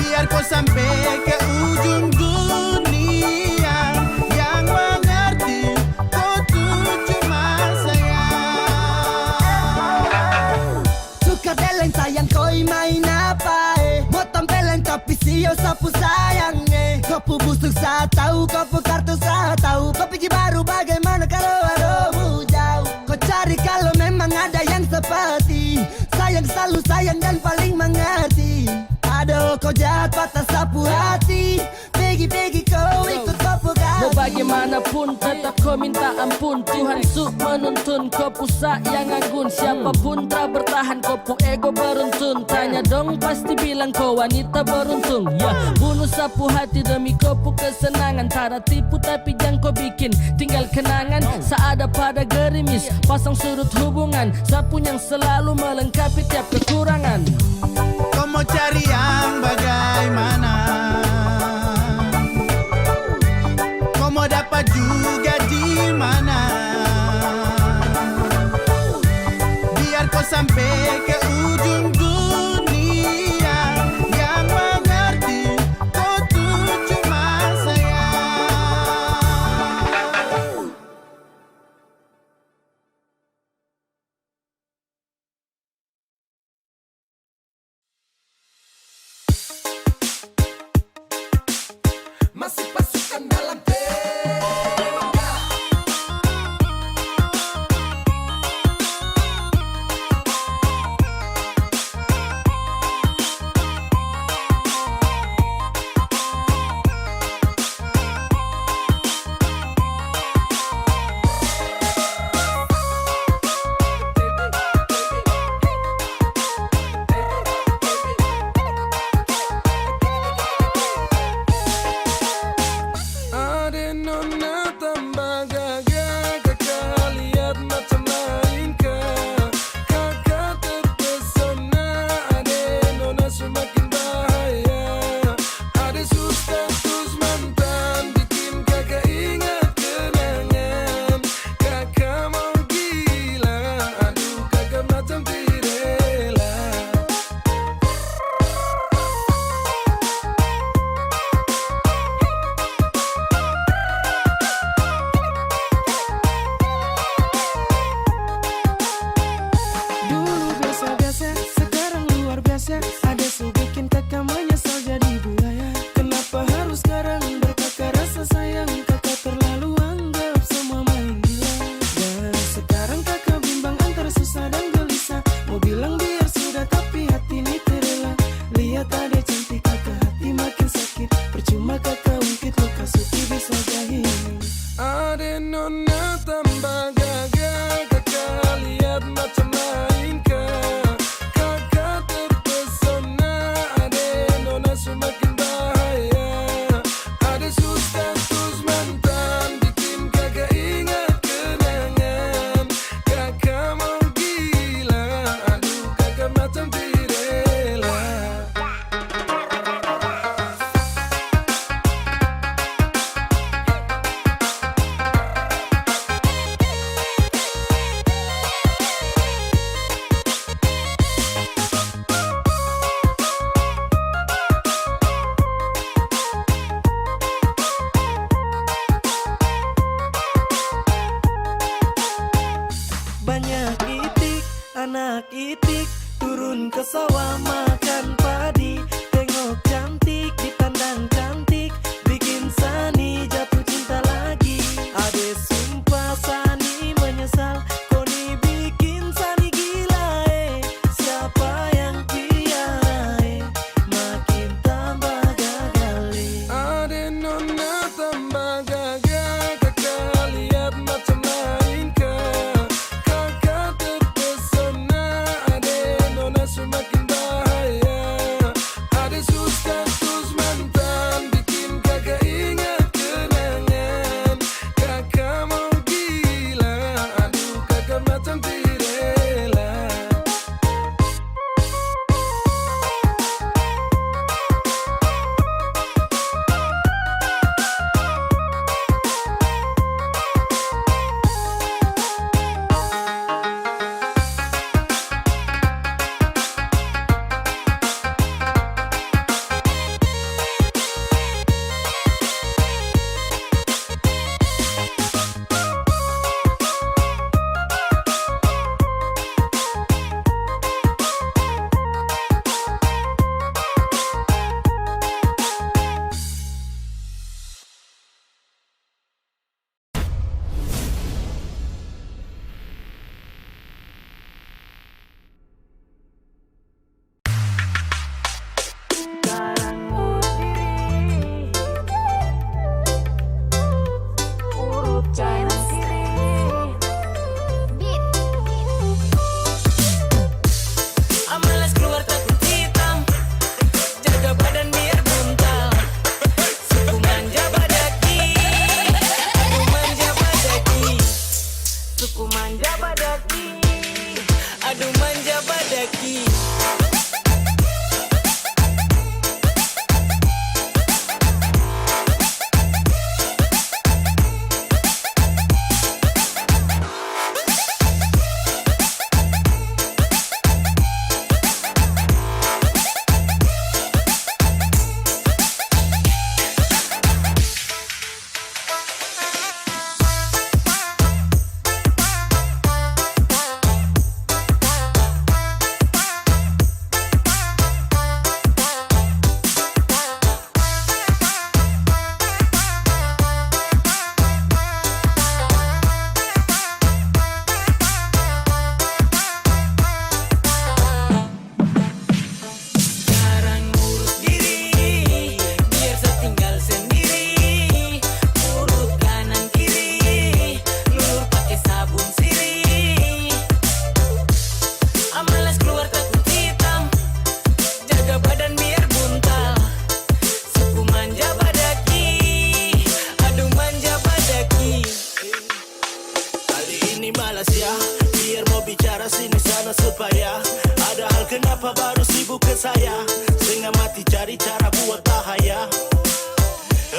Biar kau sampai ke ujung dunia, yang mengerti kau tuh cuma saya. Suka deleng sayang kau main apa mau tampilin tapi sio sapu sayang Kopu busuk saat tahu, kopu kartu saat tahu. Kau pikir baru bagaimana kalau aduh jauh. Kau cari kalau memang ada yang seperti sayang, selalu sayang dan paling mengerti. Aduh kau jahat patah sapu hati. Pegi kau ikut kopu ganti. Mau bagaimanapun tetap kau minta ampun. Tuhan su menuntun kopu yang agun. Siapapun tak bertahan kopu ego beruntun. Tanya dong pasti bilang kau wanita beruntung. Ya bunuh sapu hati demi kopu kesenangan. Tara tipu tapi jangan kau bikin tinggal kenangan. Seada pada gerimis pasang surut hubungan. Sapu yang selalu melengkapi tiap kekurangan. Kau mau cari yang bagaimana? Kau mau dapat juga di mana? Biar kau sampai ke ujung dunia, yang masih pasukan dalam tenda. Ade nona tambah gagah, kakak lihat macam lain kah? Kakak terpesona, ade nona semakin bahaya. Ade status mantan, bikin kakak ingat kenangan. Kakak mau gila, aduh kakak macam tirela. Dulu biasa-biasa, sekarang luar biasa. Ada su bikin kakak menyesal jadi buaya. Kenapa harus sekarang berkakak rasa sayang? Kakak terlalu anggap semua main gila. Dan sekarang kakak bimbang antara susah dan gelisah. Mau bilang biar sudah tapi hati ini terela. Lihat ada cantik kakak hati makin sakit. Percuma kakak ungkit luka suki bisa jahit. Ada nona tambah gagah, kakak lihat macam lain kah? Kakak terpesona, ade nona semakin bahaya. Ada status mantan, bikin kakak ingat kenangan. Kakak mau gila, aduh kakak macam tirela.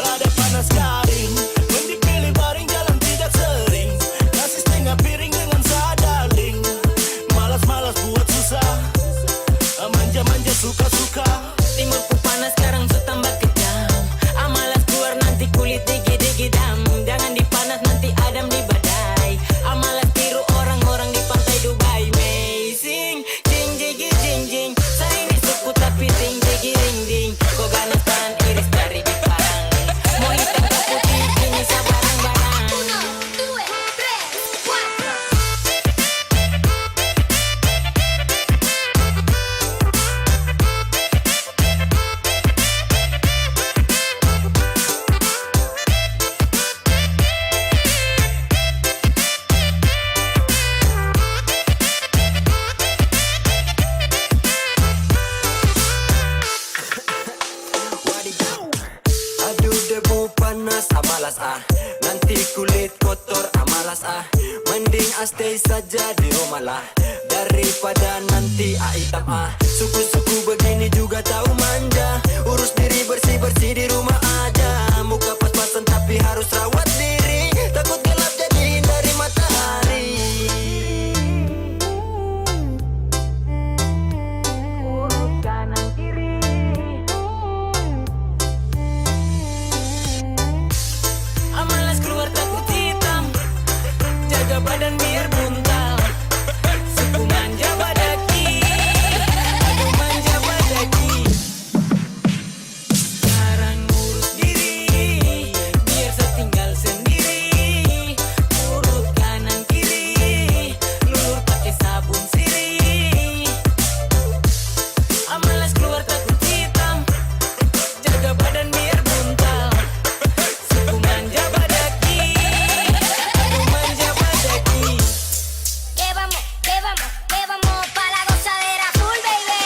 ada panas garing. Mending pilih baring jalan tidak sering. Nasi setengah piring dengan sadaling. Malas-malas buat susah, manja-manja suka-suka. Timurku panas sekarang su tambah kejam. Amalas keluar nanti kulit digi-digi-dam. Jangan dipanas nanti adam di badai. Amalas tiru orang-orang di pantai Dubai. Amazing, jing jigi jing jing. Saya ini suku tapi ting jigi ring ding. Kau ganas tahan iris dari Jepang. Mau hitam ke putih ini sabarang-barang. 1, 2, 4. Aduh debu panas amalas nanti kulit kotor amalas mending stay saja di rumah lah daripada nanti hitam suku-suku begini juga tahu manja, urus diri bersih-bersih di rumah aja, muka pas-pasan tapi harus rawat diri, takut gelap jadi hindari matahari. Urus kanan kiri, Amalas keluar takut hitam. Jaga badan biar buntal. Suku manja badaki. Aduh manja badaki. Sekarang urus diri, biar setinggal sendiri. Urut kanan kiri, lulur pakai sabun sirih. Amalas keluar takut hitam. Jaga badan biar buntal. Suku manja badaki. Aduh manja badaki. que vamos pa' la gozadera full, baby.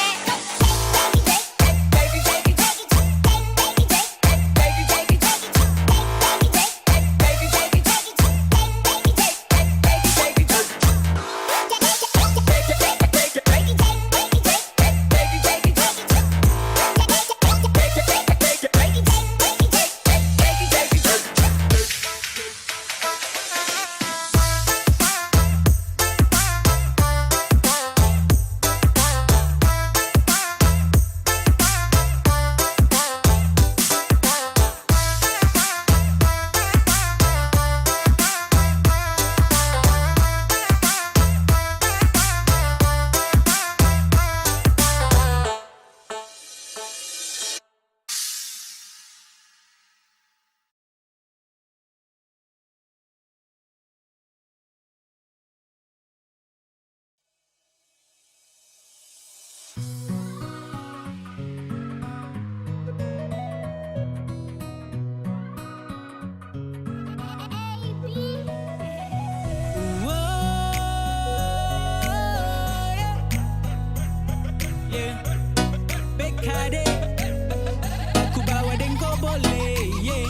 Aku bawa dengko boleh, yeah.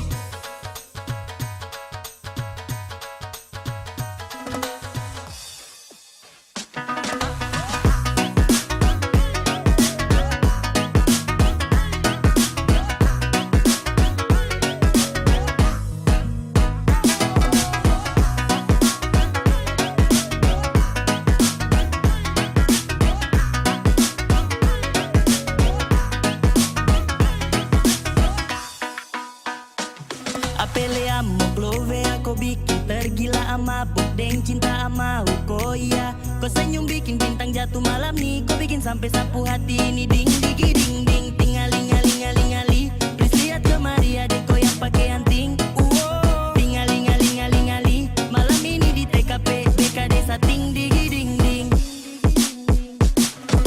Apele amo plove aku bikin tergila mabuk deng cinta ama kau iya. Kau senyum bikin bintang jatuh malam nih. Kau bikin sampai sapu hati ini ding digi ding ding tingaling-aling-aling-aling. Please lihat kemari adek kau yang pakai anting. Tingaling-aling-aling-aling. Malam ini di TKP BKD sating digi ding ding.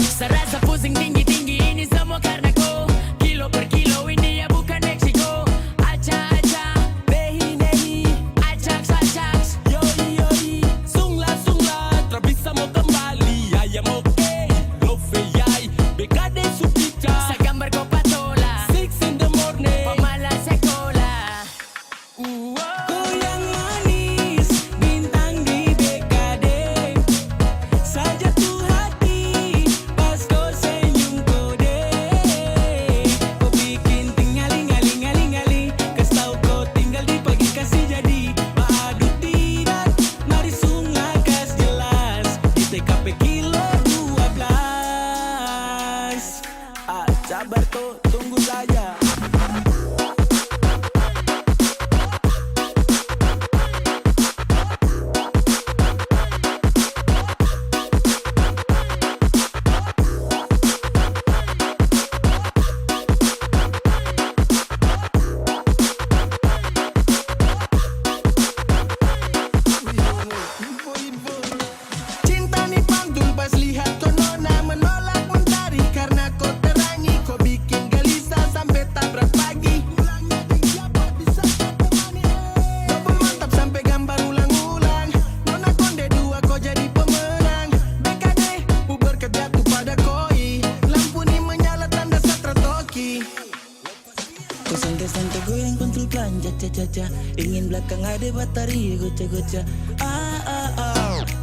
Serasa pusing tinggi-tinggi ini semua karena kau. Kilo per kilo ini ya bukan Meksiko. Aca-aca, behi-nehi, acak-acak. Yoi, sungla, tak bisa mau kembali. Ayam oke, love yai, BKD Supica. Sa gambar ko patola. 6 Goyang kontrol pelan, caca-caca. Ingin belakang ada batari, goca-goca.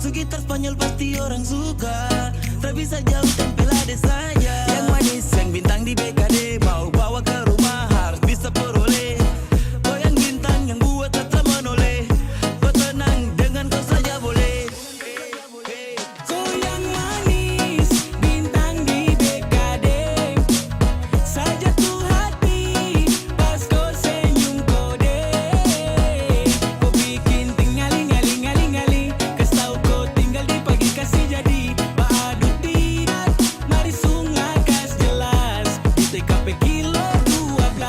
Sekitar Spanyol pasti orang suka. Tak bisa jauh tempel ada saja. Yang manis, yang bintang di BKD. Mau bawa ke rumah harus bisa peroleh. Goyang bintang yang buat tata menoleh. Kau tenang dengan kau saja boleh. Goyang manis, bintang di BKD. Saja tuh hati, pas kau senyum kode. Kau bikin tingali-ngali-ngali-ngali. Kasih tau kau tinggal di pagi kasih jadi. Baadut didat, mari sungai kas jelas. Di TKP kilo 12.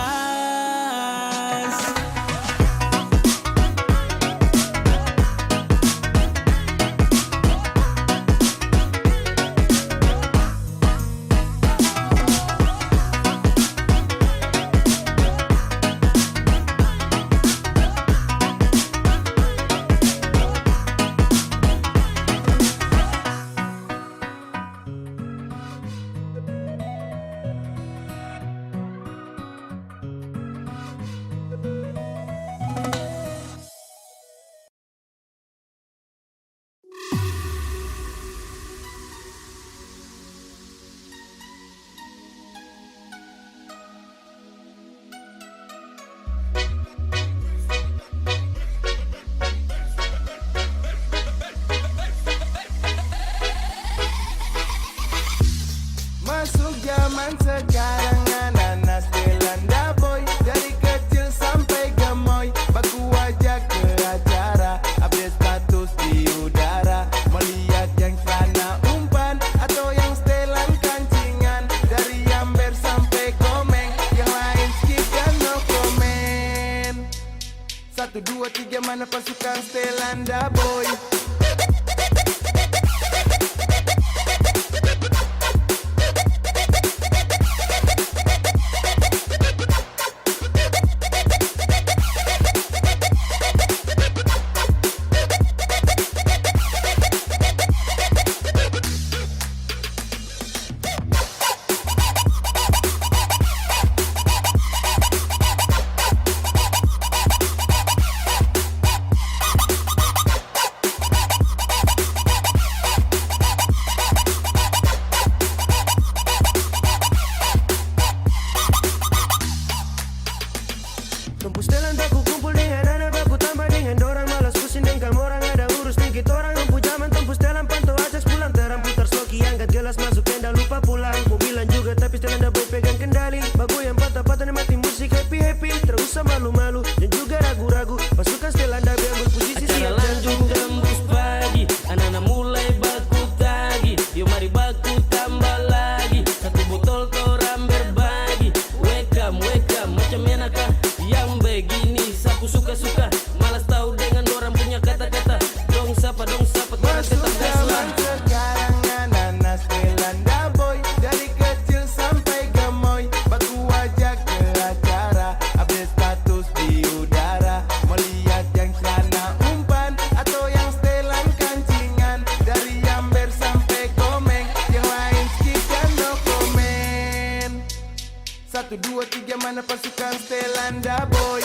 Masuk zaman sekarang ananas Belanda boy. Dari kecil sampai gemoy, baku ajak ke acara, update status di udara. Melihat yang celana umpan atau yang setelan kancingan. Dari Amber sampai Komeng, yang lain skip dan no comment. 1, 2, 3 mana pasukan Stelanda boy. Tumpus telan baku kumpul dengan anak baku tambah dengan dorang. Malas pusing dengan orang ada urus dikit orang. Lampu zaman tumpus telan pantau ajak pulang. Terang putar soki angkat gelas masuk tenda lupa pulang. Mobilan juga tapi setelan dah boy pegang kendali. Bagu yang patah-patah mati musik happy-happy. Terus malu-malu dan juga ragu-ragu. Pasukan setelan dah biar berposisi siap lanjut tembus pagi. Anak-anak mulai baku tagi. Yuk mari baku tambah lagi. Satu botol koran berbagi. Welcome, welcome, macam enakah yang begini? Sapu suka-suka, malas tahu dengan orang punya kata-kata. Dong sapa, orang tetap Zaman sekarang ananas Belanda boy. Dari kecil sampai gemoy, baku ajak ke acara, update status di udara. Melihat yang celana umpan atau yang setelan kancingan. Dari Amber sampai Komeng, yang lain skip dan no comment. 1, 2, 3 mana pasukan Stelanda boy.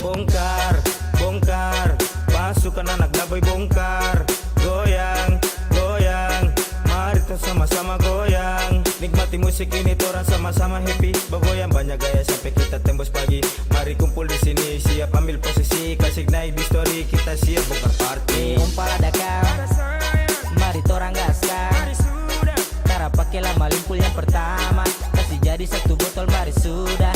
Bongkar, bongkar, pasukan anak daboy bongkar. Goyang, goyang, mari kita sama-sama goyang. Nikmati musik ini orang sama-sama happy. Bergoyang banyak gaya sampai kita tembus pagi. Mari kumpul di sini, siap ambil posisi. Kasih naik di story, kita siap bongkar party. Kumpul ada kau, mari torang gaskan. Cara pakai lama limpul yang pertama. Kasih jadi satu botol mari sudah.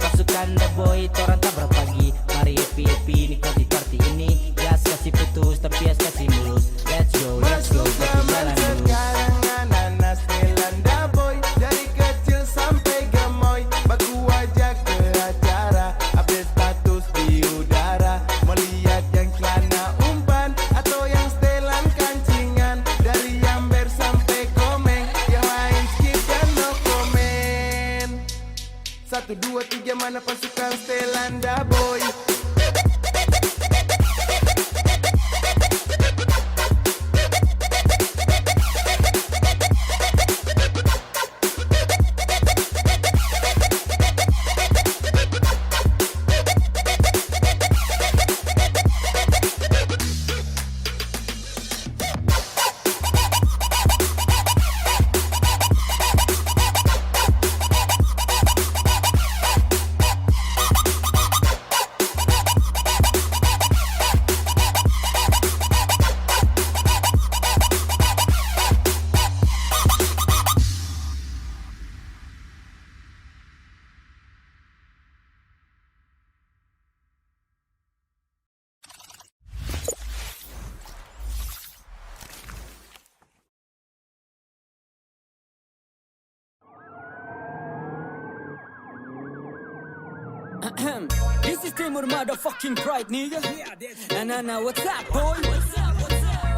Pasukan The Boy, torang tak berpagi. Mari happy-happy nikmati party ini. Gas kasih putus tapi as kasih stimulus. Let's go Masuk kopi zaman jalan dulu. sekarang anak-anak Stelanda boy. Dari kecil sampai gemoy, baku ajak ke acara, update status di udara. Melihat yang celana umpan atau yang setelan kancingan, dari Amber sampai Komeng, yang lain skip dan no komen. 1, 2, 3 mana pasukan Stelanda boy. This is Timur motherfucking pride, nigga. Nah, what's up, boy?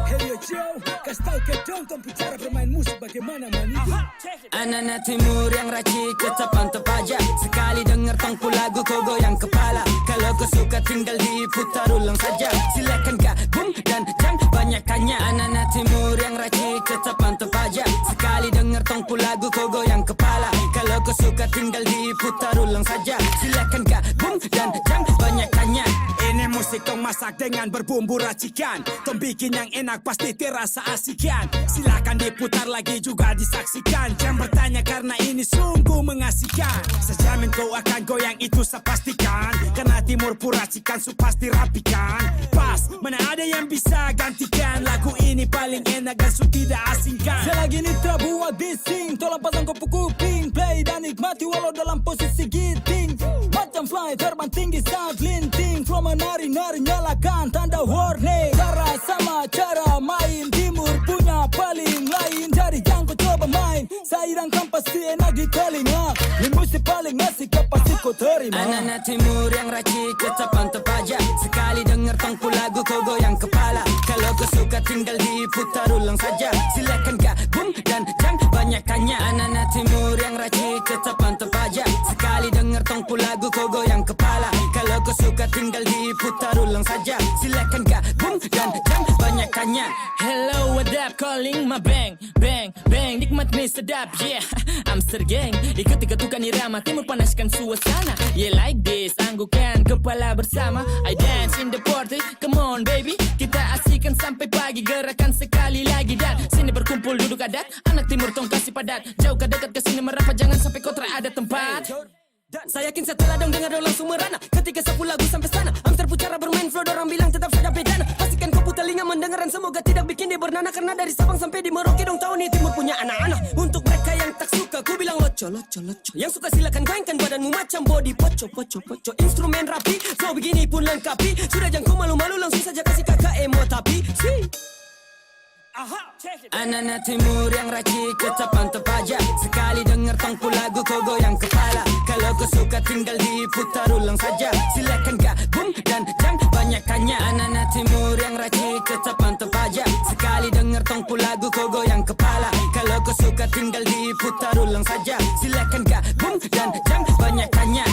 Hey yo Joe, kasih tau ke dong tentang cara bermain musik bagaimana maniga. Anak-anak timur yang racik tetap mantap aja. Sekali denger tongku lagu kau goyang kepala. Kalau kau suka tinggal diputar ulang saja. Silakan gabung dan jangan banyak tanya. Anak-anak timur yang racik tetap mantap aja. Sekali denger tongku lagu kau goyang kepala. Kalau kau suka tinggal diputar ulang saja. Silakan gabung dan jangan banyak tanya. Ini musik tong masak dengan berbumbu racikan. Tong bikin yang enak pasti terasa asikan. Silakan diputar lagi juga disaksikan. Jangan bertanya karena ini sungguh mengasihkan. Sejamin kau akan goyang itu saya pastikan. Karena timur puracikan su pasti rapikan. Pas, mana ada yang bisa gantikan. Lagu ini paling enak dan su tidak asingkan. Selagi nitra buat bising, tolong pasang kopu kuping. Play dan nikmati walau dalam posisi giting. Macam fly terbang tinggi saat linting. Flow menari-nari nyalakan tanda warning. Cara sama cara main, timur punya paling lain. Jadi jangan kau coba main, sairang kan pasti enak di telinga. Ini musik paling asik kau pasti kau terima. Anak-anak timur yang racik tetap mantap aja. Sekali denger tongku lagu kau goyang kepala. Kalau kau suka tinggal diputar ulang saja. Silakan gabung dan jangan banyak tanya. Anak-anak timur yang racik tetap mantap aja. Sekali denger tongku lagu kau goyang kepala. Kalau kau suka tinggal diputar ulang saja. Silakan gabung dan jangan banyak tanya. Hello, what up? Calling my bang, bang, bang. Nikmat nih sedap, yeah. Amster gang, ikut-ikutkan irama. Timur panaskan suasana, yeah like this. Anggukan kepala bersama. I dance in the party, come on baby. Kita asik sampai pagi, gerakan sekali lagi. Dan sini berkumpul duduk adat. Anak timur tong kasih padat. Jauh ke dekat ke sini merapat, jangan sampai kau ada tempat. Saya yakin setelah dong dengar dong langsung merana. Ketika 10 lagu sampai sana, Amster pucara bermain flow, dorang bilang tetap saja bedana. Pastikan kau putar telinga mendengaran, semoga tidak bikin dia bernana. Karena dari Sabang sampai di Merauke dong tahu nih timur punya anak-anak. Untuk mereka yang tak suka, ku bilang loco, loco, loco. Yang suka silakan goyangkan badanmu macam body poco, poco, poco. Instrumen rapi, flow begini pun lengkapi. Sudah jangan kau malu-malu, langsung saja kasih kakak emo tapi anak-anak timur yang racik tetap mantap aja. Sekali denger tongku lagu kau goyang kepala. Kalau kau suka tinggal diputar ulang saja. Silakan gabung dan jangan banyak tanya. Anak-anak timur yang racik tetap mantap aja. Sekali denger tongku lagu kau goyang kepala. Kalau kau suka tinggal diputar ulang saja. Silakan gabung dan jangan banyak tanya.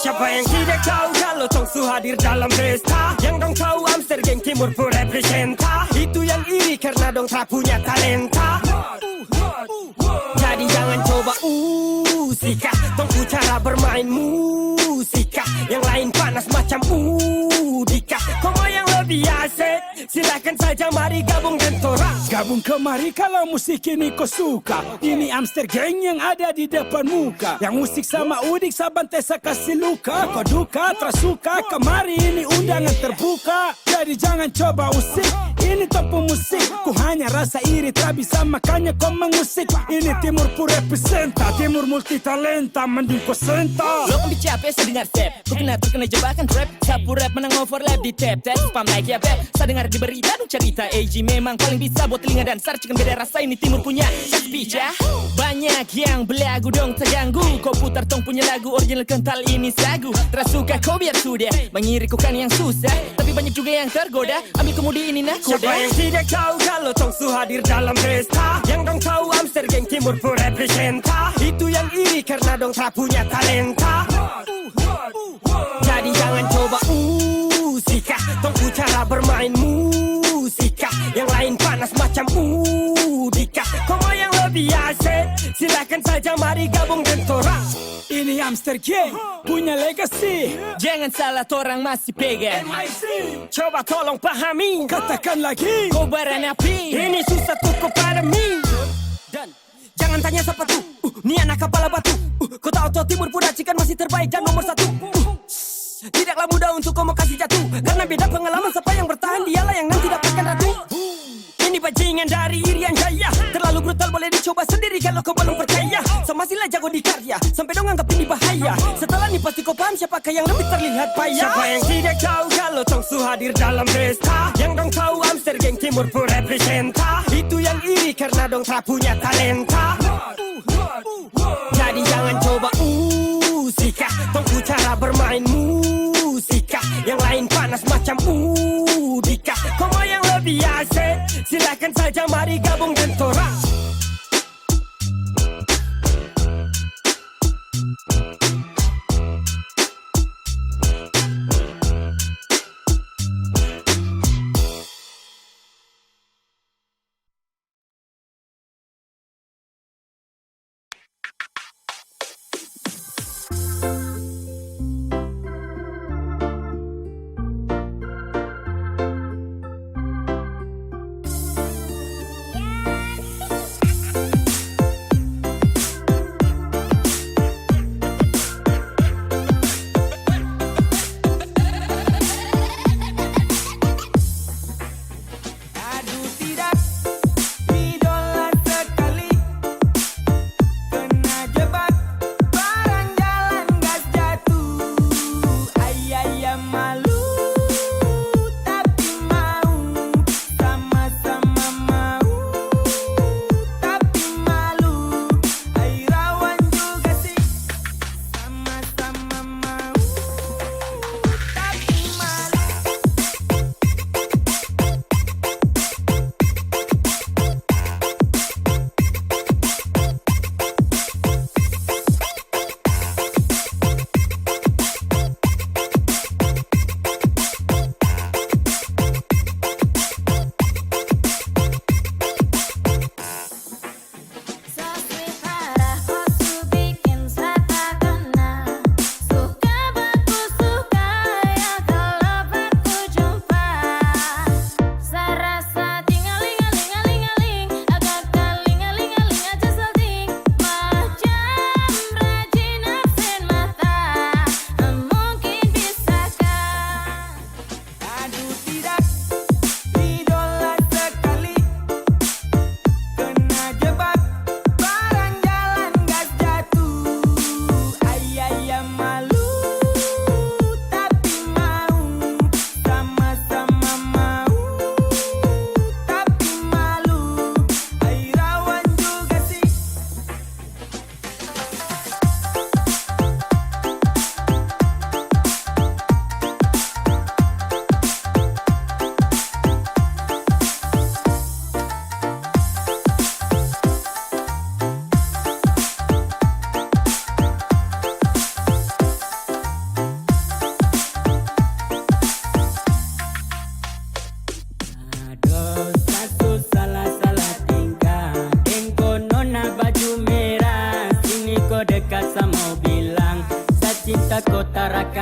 Siapa yang tidak tahu kalau Tongsu hadir dalam pesta? Yang dong tahu Amster geng timur pun representa. Itu yang iri karena dong tak punya talenta. Jadi jangan coba usika, tunggu cara bermain musika. Yang lain panas macam Dika. Kau mau yang lebih asik, silakan saja mari gabung dan torak. Gabung kemari kalau musik ini kau suka. Ini Amster Gang yang ada di depan muka. Yang musik sama Udik Saban Tesa kasih luka. Kau duka tersuka, kemari ini undangan terbuka. Jadi jangan coba usik, ini tempat musik. Ku hanya rasa iri tak bisa makanya kau mengusik. Ini Timur Pu representa, Timur multi talenta, mending kau senta. Lo kan capek saya dengar step, ku kena terkena jebakan rap. Sapu rap menang overlap di tap spam like ya beb. Saya dengar di berita dong cerita AG memang paling bisa buat telinga dan sarcikan beda rasa ini Timur punya speech ya. Banyak yang belagu dong terganggu. Kau putar tong punya lagu original kental ini sagu. Tersuka kau biar sudah mengiriku kan yang susah, tapi banyak juga yang tergoda. Ambil kemudi ini nakoda. Siapa yang tidak tahu kalau Tongsu hadir dalam pesta? Yang dong tahu Amster Gang Timur Pu representa. Itu yang iri karena dong tak punya talenta. Jadi jangan coba usika, tunggu cara bermain musika. Yang lain panas macam Dika. Kau mau yang lebih asik, silakan saja mari gabung dan torak. Ini Amster Gang punya legacy. Jangan salah orang masih pegang. Coba tolong pahami, Katakan lagi, kobaran api. ini susah tuh kepada mi. Dan jangan tanya siapa tuh, ni anak kepala batu. Kau tahu tuh Timur Pu racikan masih terbaik dan nomor 1. Tidaklah mudah untuk kau mau kasih jatuh, karena beda pengalaman siapa yang bertahan dialah yang nanti dapatkan ratu. Ini bajingan dari Irian Jaya, terlalu brutal boleh dicoba sendiri kalau kau belum percaya. Sama sila jago di karya, sampai dong anggap ini bahaya. Setelah ini pasti kau paham siapakah yang lebih terlihat payah. Siapa yang tidak tahu kalau Tongsu hadir dalam pesta? Yang dong tahu Amster Gang Timur Pu representa. Itu yang iri karena dong tak punya talenta. Jadi jangan coba usika, tunggu cara bermain musika. Yang lain panas macam Dika. Kau mau yang lebih asik, silakan saja mari gabung dan torak.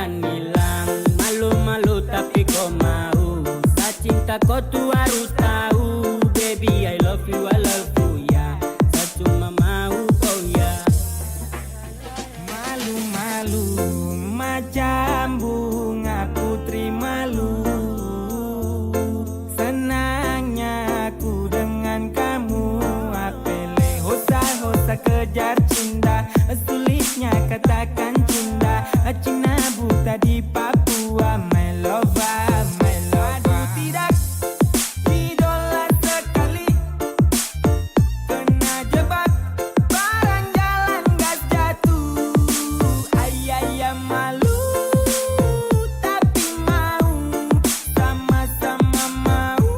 akan hilang. Malu-malu tapi kau mau. Rasa cinta kau tuh harus tahu. Baby I love you ya. Saya cuma mau kau ya. Malu-malu macam bunga putri malu. Senangnya aku dengan kamu. Apele hosa kejar cinta. Sulitnya katakan cinta. Cina buta di Papua. My lover, my lover. Aduh tidak idola sekali. Kena jebak barang jalan gas jatuh. Ayah malu tapi mau. Sama-sama mau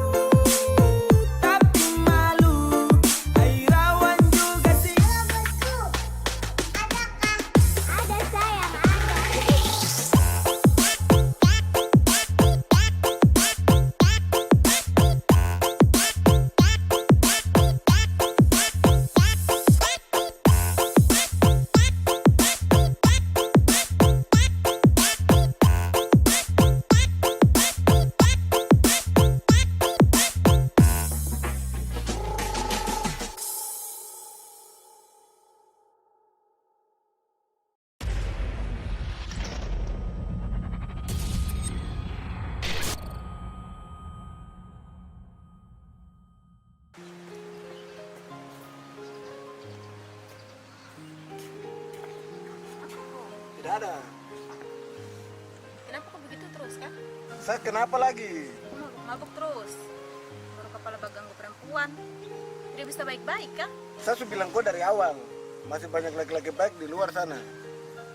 tapi malu. Ay rawan juga sih. Ada sayang, Tidak ada. Kenapa kok begitu terus kan? Saya kenapa lagi? Mabuk terus. Baru kepala ganggu perempuan. Tidak bisa baik-baik kan? Saya sudah bilang kau dari awal. Masih banyak laki-laki baik di luar sana.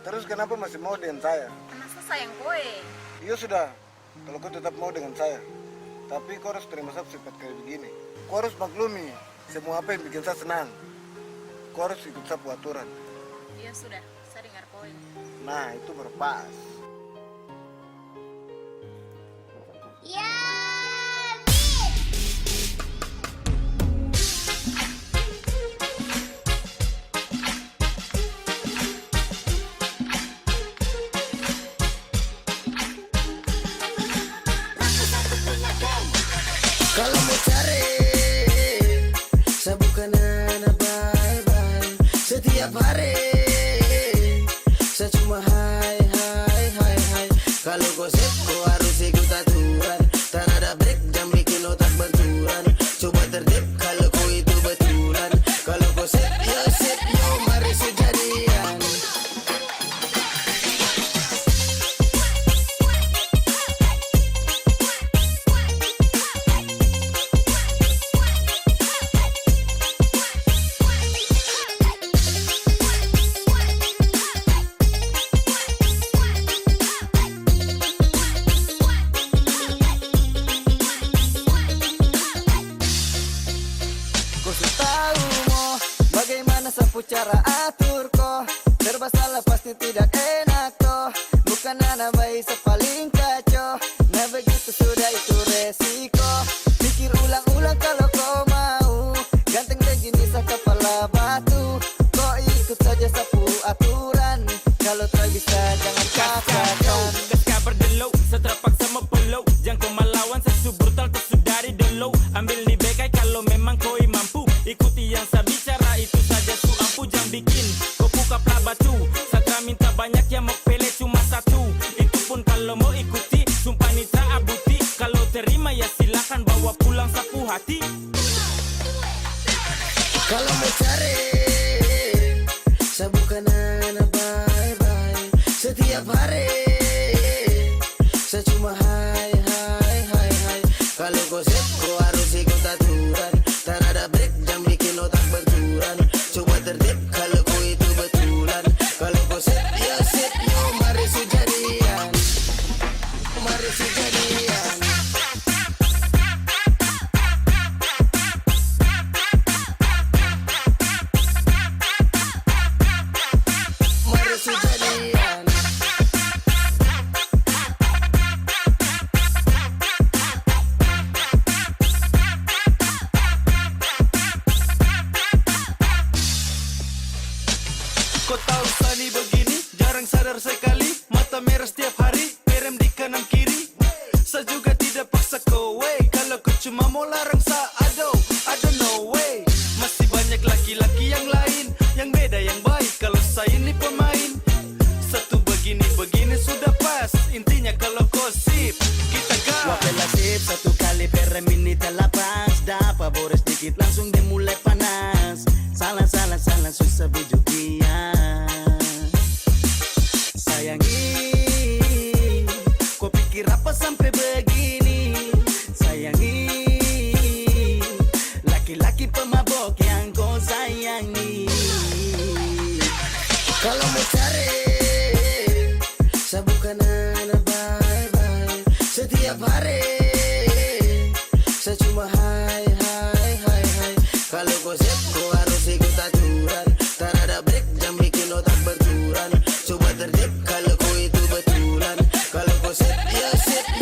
Terus kenapa masih mau dengan saya? Karena saya sayang kowe. Iya sudah. Kalau kau tetap mau dengan saya. Tapi kau harus terima saya sifat kayak begini. Kau harus maklumi semua apa yang bikin saya senang. Kau harus ikut saya aturan. Iya sudah, saya dengar kowe. Nah itu berpas. ya. Kalau mau cari, saya bukan anak bye-bye. Setiap hari, saya cuma hai. Kalau gosip, kau harus ikut aturan. Tak ada break, jam bikin otak benturan. Coba tertib, kalau kau itu betulan. Kalau gosip, yo mari sejadian. Cara atur kok serba salah pasti tidak enak toh. Bukan anak baik sepaling kacau. Nah begitu sudah itu resiko. Pikir ulang-ulang kalau kau mau. Ganteng dan jenis kepala batu. Kau ikut saja sapu aturan. Kalau tak bisa jangan katakan. Kas kabar delau, setelah paksa mempelau. Jangan kau melawan, sesu brutal tersudari delau. Ambil nih bekai kalau memang kau mampu. Ikuti yang saya bicara itu saja su ampu. Jangan bikin kau buka plah batu. Satra minta banyak yang mau pele cuma satu. Itu pun kalau mau ikuti. Sumpah nitra abuti. Kalau terima ya silakan bawa pulang sapu hati. Kalau mau cari, saya bukan anak bye-bye. Setiap hari, saya cuma hai. Kalau gosip, kau harus ikut aturan. Tak ada break, jam bikin otak benturan. Coba tertib, kalau kau itu betulan. Kalau gosip, yo mari sejadian. Mari sejadian. Mari sejadian. tidak paksa kau way. Kalau kau cuma mau larang sa I don't know way. Masih banyak laki-laki yang lain, yang beda yang baik. Kalau saya ini pemain, satu begini sudah pas. Intinya kalau kau sip, kita gas. Wapela sip, satu kali per menit lapas. Dapat boros dikit langsung dimulai panas. Salah susah bijukian. Sayangi, kau pikir apa sampai begini? Sayangi, laki-laki pemabok yang kau sayangi. Kalau mau cari, saya bukan anak bye-bye. Setiap hari, saya cuma hai. Kalau kau sip, kau harus ikut aturan. Tak ada break, jangan bikin otak berturan. Coba tertib kalau kau itu betulan. Kalau kau sip,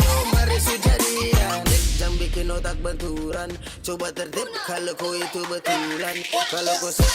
yo mari sujadian. Jangan bikin otak benturan. Coba tertib kalau kau itu betulan. Kalau kau sip.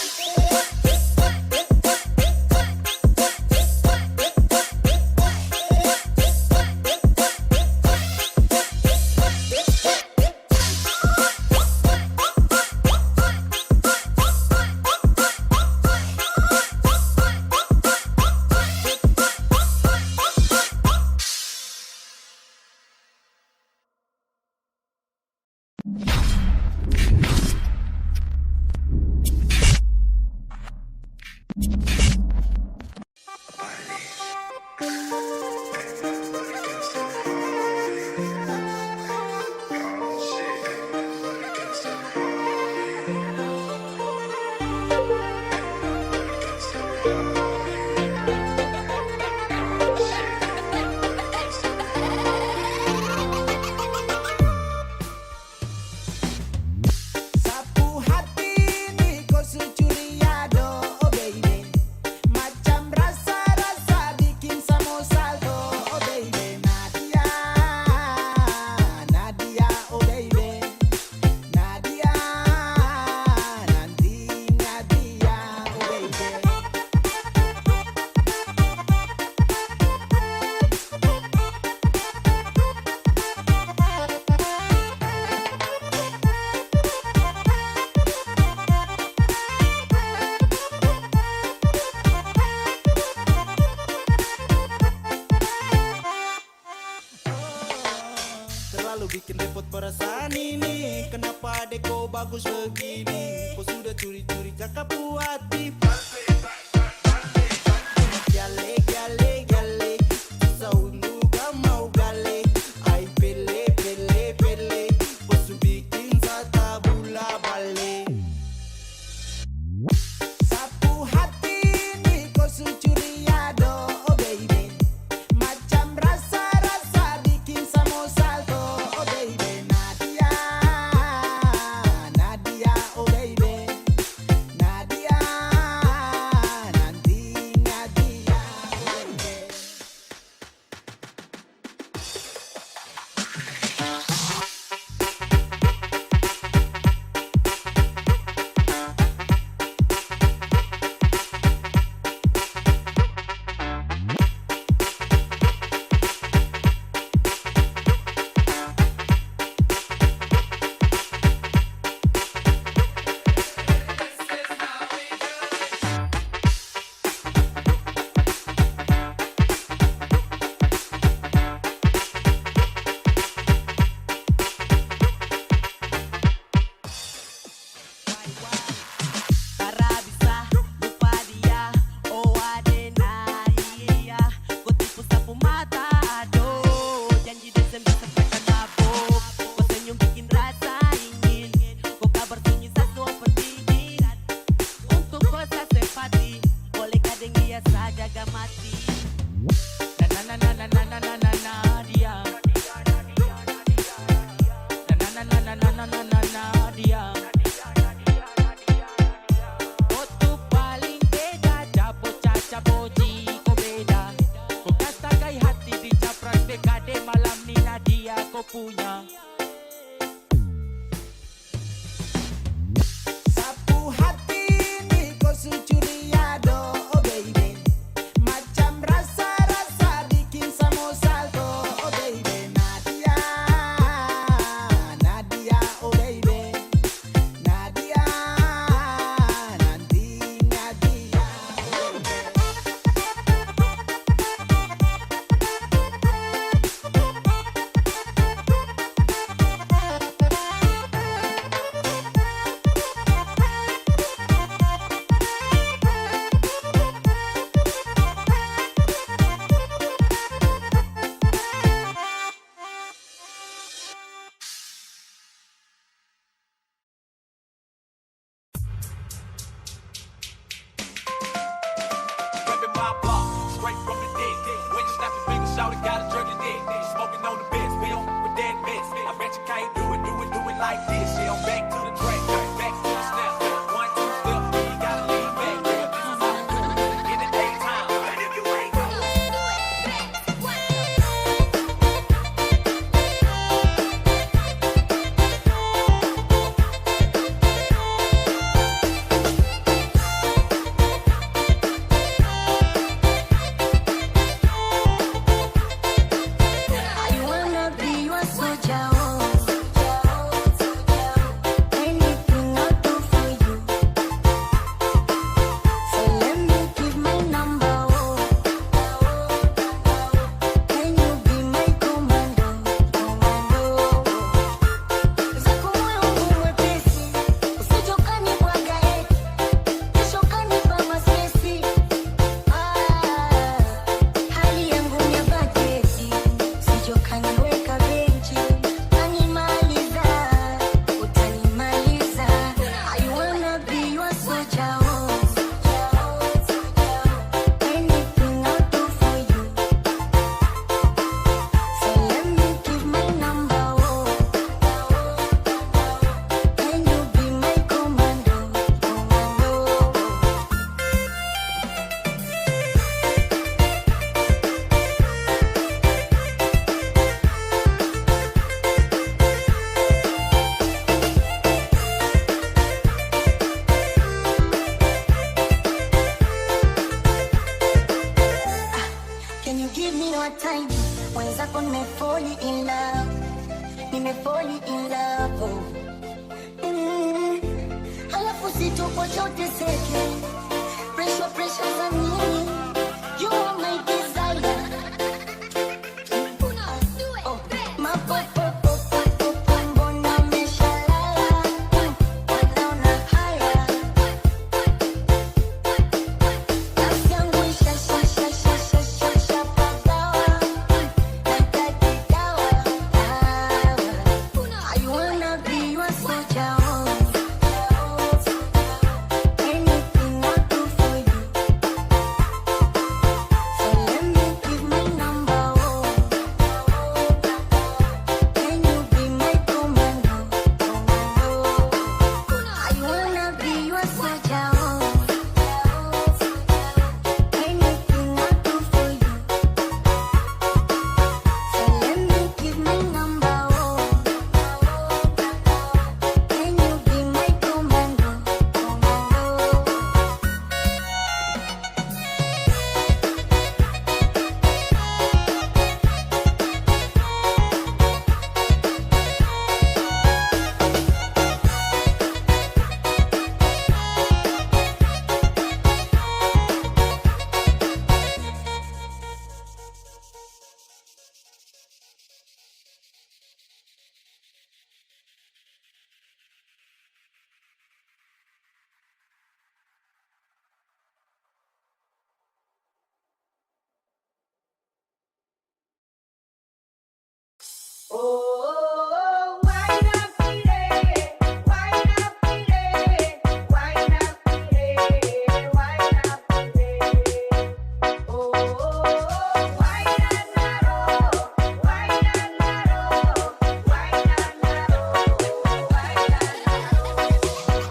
Bikin repot perasaan ini. Kenapa adek kau bagus begini? Kau sudah curi-curi cakap hati. Gale Saunu gak mau gale. Ay pele kau su bikin sata bula balik. Sapu hati ini kau su curi ado, oh baby. Macam rasa-rasa bikin samosa. like this, yeah, I'm back to the track, back to the snap. 1, 2 step, you gotta lean back, girl. This is how we do it in the daytime. And if you ain't I wanna be your soldier, anything I'll do for you. So let me give my number, can you be my commando? Zako moyo mwepesi, usije ukanibwaga eti, kesho ukanipa mastresi. Hali yangu ni ya bajeti, usije ukaniweka benchi, utanimaliza, utanimaliza. I wanna be your soldier, anything I'll do for you. So let me give my number, can you be my commando? Can you give me your time? Mwenzako nimefall in love, nimefall in love. Halafu sitokocha uteseke, pressure za nini? You are my desire. Oh, mapopopopopo, mbona umeshalala? Wanaona haya. Nafsi yangu ishashashashashasha pagawa, nahitaji dawa, dawa. I wanna be your soldier, anything I'll do for you. So let me give my number, can you be my commando? I wanna be your soldier, anything I'll do for you. So let me give my number, can you be my commando?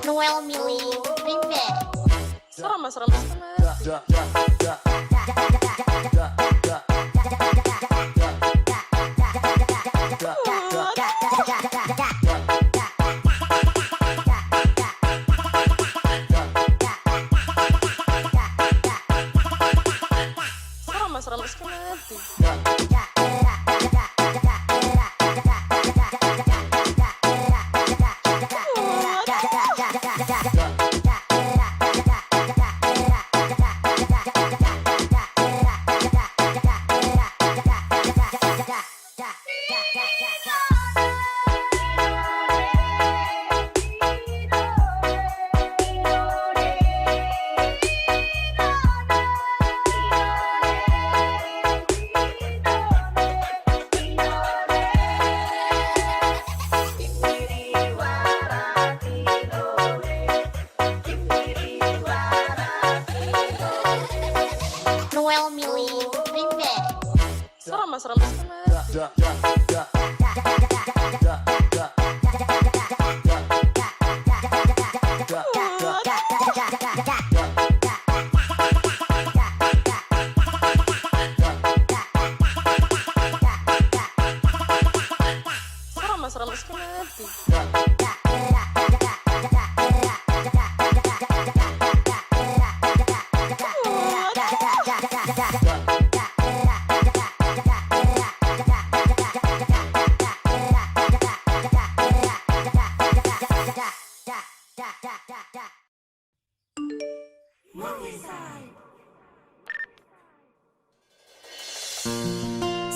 Noel Millie, remix. Serem banget. Serem banget. mas rambut nanti.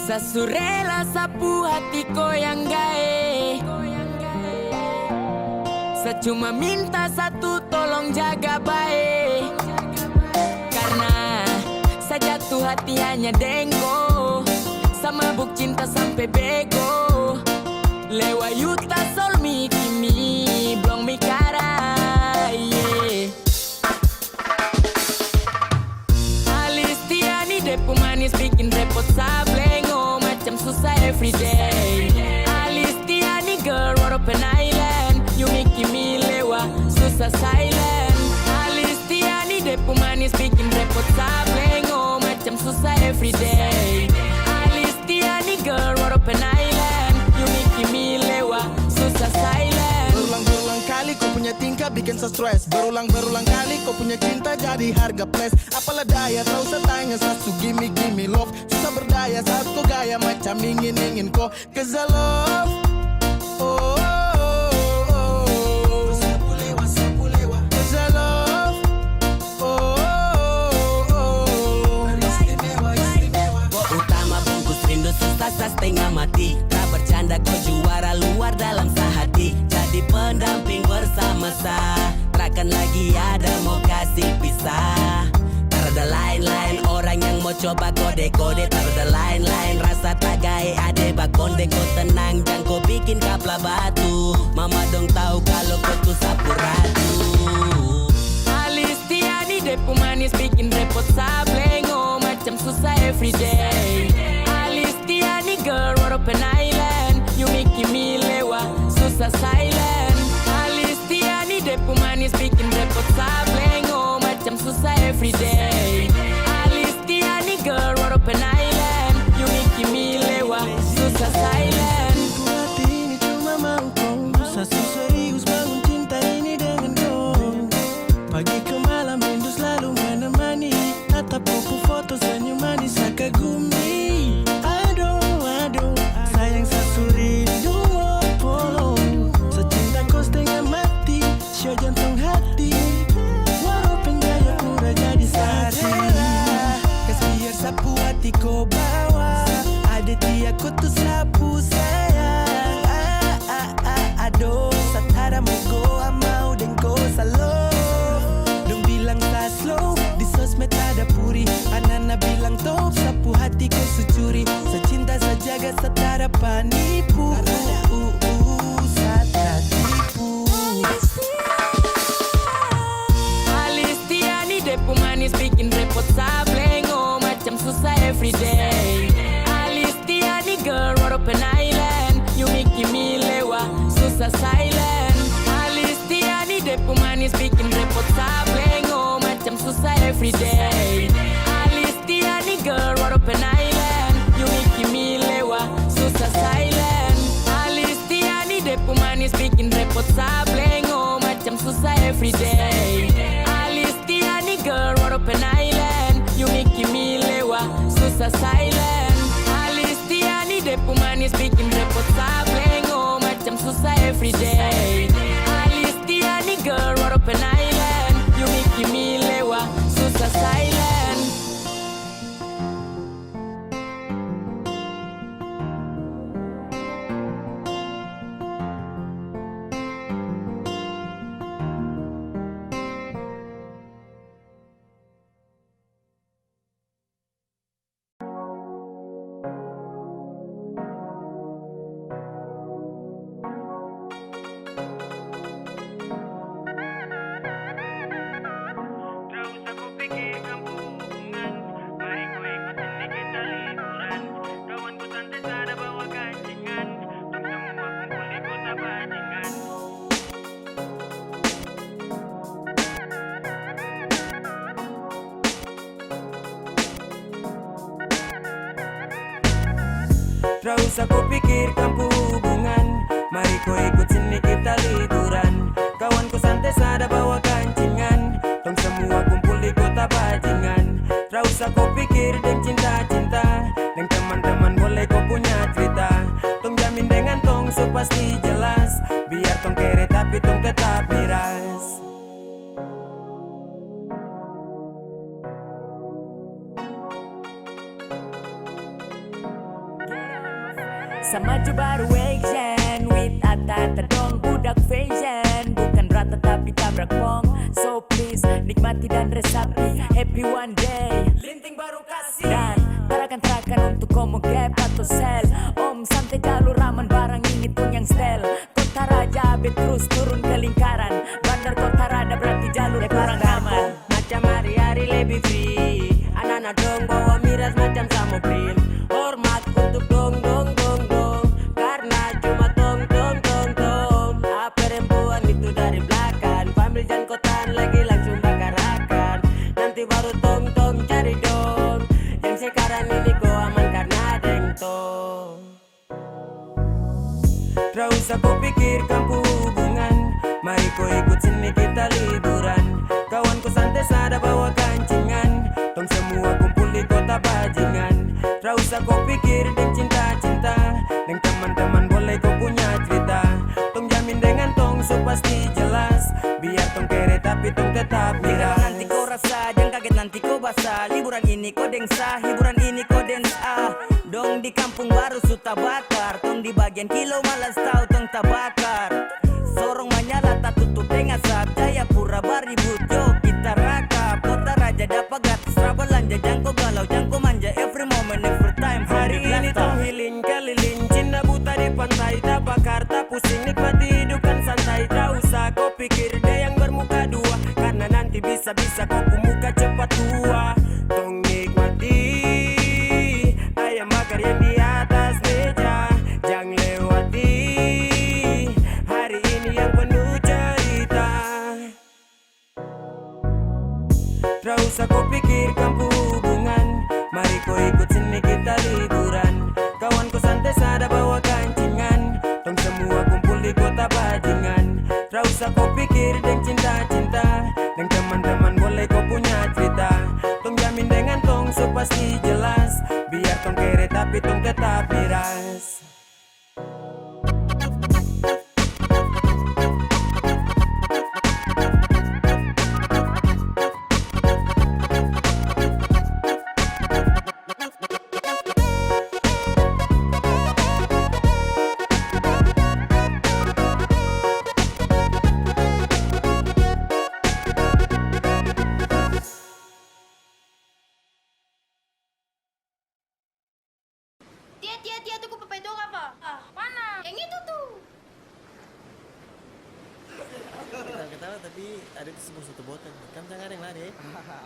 Sasurela sapu hatiku yang gae. Saya cuma minta satu, tolong jaga baik. Karena saya jatuh hati hanya dengko, sama buk cinta sampai bego. Lewa yuta sol mi kimi blong mi cara, yeah. Alistiani depu manis bikin repot sablengo, macam susah everyday. Alistiani girl what open island, you make me lewa susah silent. Alistiani depu manis bikin repot sablengo, macam susah everyday. Alistiani girl what open island, you make me lewa susah silent. Berulang-berulang kali kau punya tingkah bikin so stress. Berulang-berulang kali kau punya cinta jadi harga plus. Apalah daya tahu setanya sasu gimme love. Susah berdaya saat kau gaya macam ingin kau. Cause I love, oh, oh, oh. Sapu lewa. Cause I love, oh, oh, oh. Istimewa. Kau utama bungkus rindu susah setengah mati. Tak bercanda kau juara luar dalam sehati. Jadi pendamping bersama saya. Takkan lagi ada mau kasih pisah. Tak ada lain-lain orang yang mau coba kode-kode. Tak ada lain-lain rasa tagai ade bakonde. Kau tenang jangan kau bikin kapla batu. Mama dong tahu kalau kau tuh sapu ratu. Alistiani depu manis bikin repot sablengo, macam susah everyday. Alistiani girl what open island, you make me lewa susah silent. Alistiani depu manis bikin repot sablengo, macam susah everyday. Alistiani girl what open island, you make me lewa susah silent. Hati ini cuma mau kau, sasu serius bangun cinta ini dengan kau. Pagi ke malam rindu selalu menemani. Tatap popo foto senyum manis kagumi. Aduh, sayang sasu rindu opo. Secinta kau setengah mati, show jantung hati. Walaupun gaya pura jadi saksi. Kas biar sapu hati kau bawa. Ada dia kau tuh sapu sayang. Aduh, satara mogo amau dengko salo. Dong bilang tak slow, di sosmed ada puri. Anana bilang top, sapu hati kau sucuri. Secinta sejaga setara panipu. Satara tipu. Alistiani depu manis bikin repot sablengo, macam susah everyday. Alistiani girl what open island, you make me lewa susah silent. Alistiani depu manis bikin repot sablengo, macam susah everyday. Alistiani girl what open island, you make me lewa susah silent. Alistiani depu manis bikin repot sablengo, macam susah everyday. Alistiani girl what open island, you make me lewa susah silent. Alistiani depu manis bikin repot sablengo, macam susah everyday. Alistiani girl what open island, you make me lewa susah silent. Tak usah kau pikirkan hubungan, jelas. Biar tong kere tapi tong tetap miras. Sama ju baru action with ata-ata dong budak fashion. Bukan rata tapi tabrak pong. So please nikmati dan resapi. Happy one day linting baru kasih. Dan tarakan untuk komo gap atau sel. Om santai jalur raman barang ini pun yang stel. Kota Raja abet terus turun ke lingkaran. Bandar Kota Rada berarti jalur kurang aman. Macam hari-hari lebih free. Anak-anak dong bawa miras macam samopril. Hormat untuk dong dong dong dong. Karena cuma tong tong tong tong. Perempuan itu dari belakang. Pambil jangkotan lagi langsung bakarakan. Nanti baru tong tong cari dong. Yang sekarang ini go aman karena deng tong. Gak usah kau pikirkan hubungan. Mari kau ikut sini kita liburan. Kawanku santai sada bawa kancingan. Tong semua kumpul di kota bajingan. Gak usah kau pikir deng cinta-cinta. Deng teman-teman boleh kau punya cerita. Tong jamin dengan tong so pasti jelas. Biar tong kere tapi tong tetap miras. Nanti kau rasa jangan kaget nanti kau basah. Liburan ini kau deng sah, hiburan ini kau dance ah. Dong di kampung baru suta bakar. Tong di bagian kilo malas tahu tong tabakar. Sorong menyala tak tutup dengan asap. Jayapura baribut yo kita rakap. Kota Raja dapat gratis belanja. Jangko galau jangko manja every moment every time. Hari ini tong healing keliling. Cinta buta di pantai tak bakar tak pusing. Nikmati hidup kan santai. Tak usah kau pikir dia yang bermuka dua. Karena nanti bisa-bisa kau muka cepat tua. Tong nikmati ayam bakar yang di atas meja. Jangan lewati hari ini yang penuh cerita. Gak usah kau pikirkan hubungan. Mari kau ikut sini kita liburan. Kawanku santai sada bawa kancingan. Tong semua kumpul di kota bajingan. Gak usah kau pikir deng cinta-cinta. Deng teman-teman boleh kau punya cerita. Tong jamin dengan tong so pasti jelas. Biar tong kere tapi tong tetap miras. Tia, tuh papai dong apa? Ah, mana? Yang itu tuh. Ketawa tapi ada di sebuah satu botak. Kan jangan ada yang lari.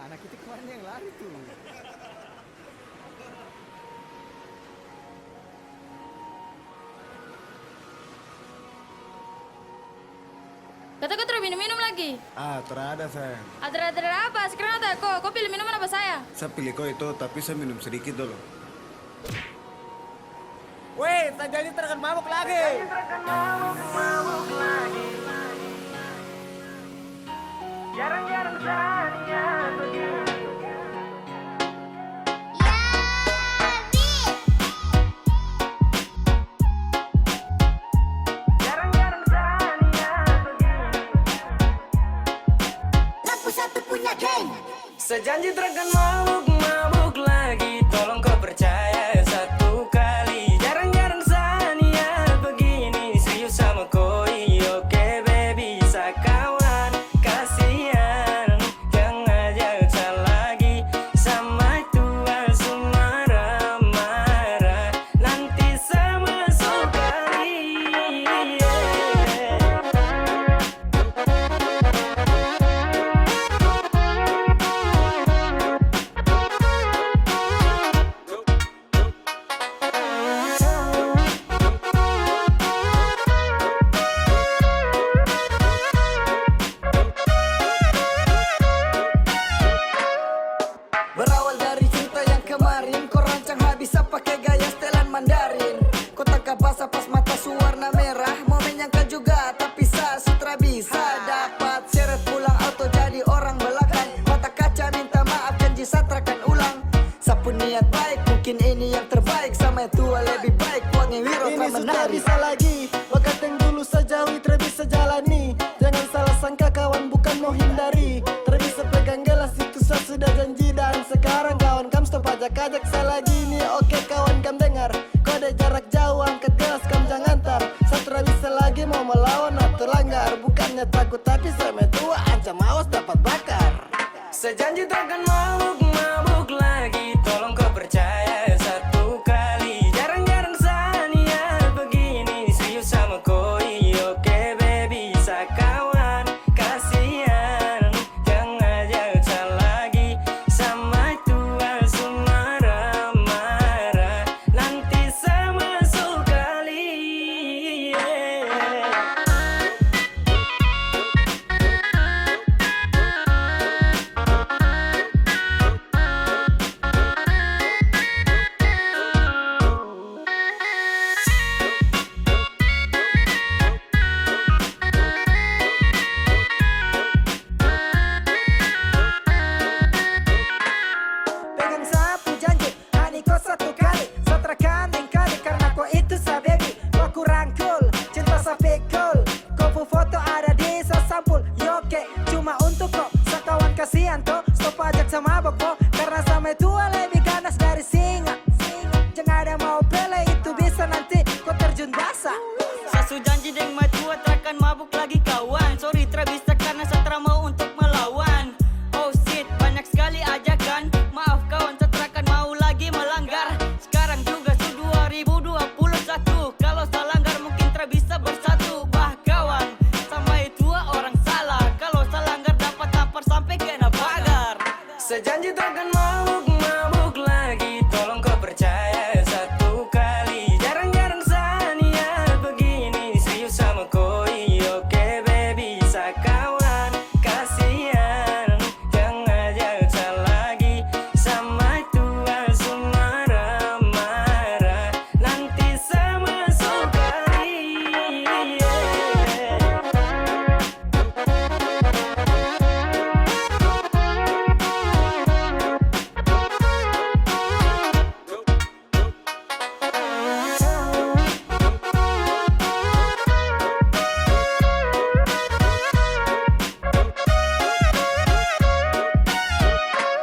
Anak itu kemarin yang lari tuh. Kataku terus minum lagi. Terada sayang. Ada apa? Sekarang ada kok. Kau pilih minuman apa saya? Saya pilih kau itu, tapi saya minum sedikit dulu. Weh, tak jadi terkan mabuk lagi. Jarang-jarang saja begini. Jarang-jarang saja begini. Lampu satu punya geng. Sejanji terkan mabuk lagi. Tolong kau percaya satu kali. Jarang-jarang sania begini. Serius sama koi. Oke baby sakawan. Kasihan jangan ajak lagi. Sama tua marah-marah. Nanti sama sokari. bisa jalani. Jangan salah sangka kawan, bukan mau hindari. Terbisa pegang gelas itu saya sudah janji. Dan sekarang kawan kam stop ajak-ajak saya lagi nih. Oke kawan kam dengar, kode jarak jauh, angkat gelas kam jangan tar. Saya tidak bisa lagi mau melawan atau langgar. Bukannya takut tapi saya tua, ancam awas dapat bakar. Saya janji takkan mabuk lagi. Tolong kau percaya satu kali. Jarang-jarang saya niat begini. Serius sama koi, oke baby. Saya kawan, kasihan. Jangan ajak saya lagi. Sama tua semua marah. Nanti saya masuk kali. Pegang sapu janji, hani kau satu kali. Satrakan yang kali karena kau itu sa baby. Kau kurang cool, cinta sa pikul. Kau pu foto ada di sa sampul. Yoke, cuma untuk kau. Sa kawan kasihan toh, stop ajak sama boko. Karena sama tua lebih ganas dari singa. Jangan ada mau pele, itu bisa nanti kau terjun basah. Sasu janji deng matua takkan mabuk lagi kawan. Sorry tra bisa karena saya mau untuk melawan. Oh shit, banyak sekali ajakan. Maaf kawan, saya takkan mau lagi melanggar. Sekarang juga sudah 2021. Kalau saya langgar mungkin tra bisa bersatu. Bah kawan, sampai tua orang salah. Kalau saya langgar dapat tampar sampai kena pagar. Saya janji takkan mabuk lagi. Tolong kau percaya satu kali. Jarang-jarang saya niat begini. Serius sama koi, oke baby. Saya kawan, kasihan. Jangan ajak saya lagi. Sama tua semua marah. Nanti saya masuk kali.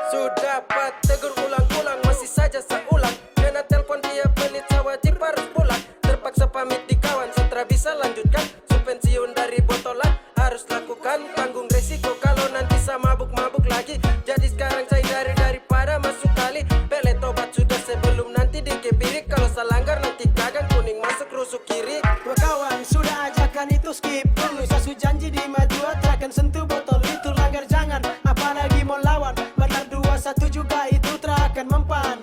Sudah dapat tegur ulang-ulang, masih saja saya ulang. Kena telepon dia pelit, saya wajib harus pulang. Terpaksa pamit di kawan, setelah bisa lanjutkan. Su pensiun dari botolan, harus lakukan. Tanggung resiko kalau nanti saya mabuk-mabuk lagi. Jadi sekarang saya daripada masuk kali. Pele tobat sudah sebelum nanti dikebiri. Kalau saya langgar nanti gagang, kuning masuk rusuk kiri. Dua kawan sudah ajakan itu skip dulu. Saya su janji di maju takkan sentuh botol itu. Langgar jangan, apalagi mau lawan. Benar 2-1 juga itu terakan mempan.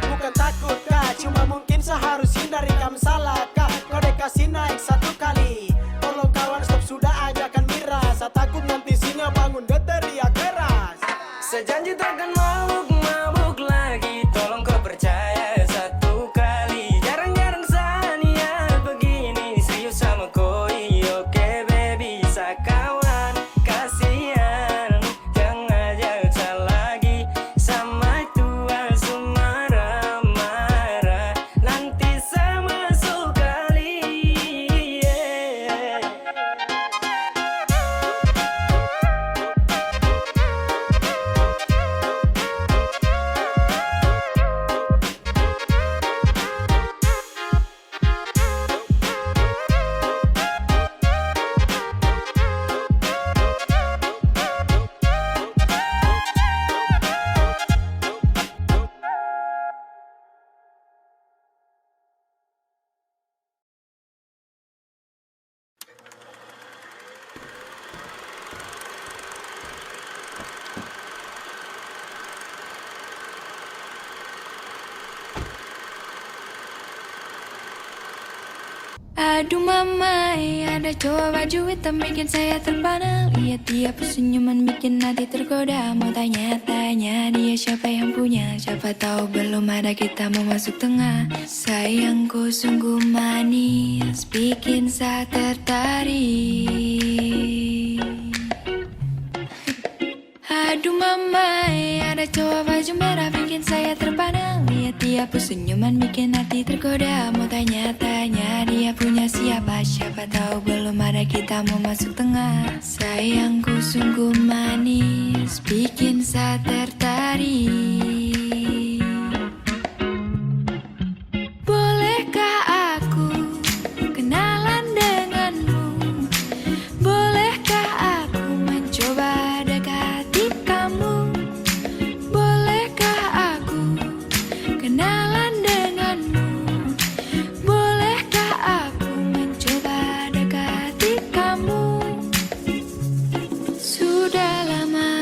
Bukan takut kah, cuma mungkin seharus hindari kam salah kah. Kode kasih naik satu kali. Tolong kawan stop sudah ajakan miras. Saya takut nanti singa bangun dia teriak keras. Saya janji takkan mabuk lagi. Tolong kau percaya satu kali. Jarang-jarang saya niat begini. Serius sama koi, oke baby. Saya kawan, kasihan. Jangan ajak saya lagi. Sama tua semua marah. Nanti saya masuk kali. Aduh mama, ada cowok baju hitam bikin saya terpana. Lihat dia senyuman bikin hati tergoda. Mau tanya-tanya dia siapa yang punya. Siapa tahu belum ada kita mau masuk tengah. Sayangku sungguh manis, bikin saya tertarik. Aduh mama, ada cowok baju merah bikin saya terpana. Lihat dia dia pun senyuman bikin hati tergoda. Mau tanya-tanya dia punya siapa, siapa tahu belum ada kita mau masuk tengah. Sayangku sungguh manis, bikin saya tertarik. Bolehkah aku kenalan denganmu? Bolehkah aku mencoba dekati kamu? Bolehkah aku kenalan denganmu? Bolehkah aku mencoba dekati kamu? Sudah lama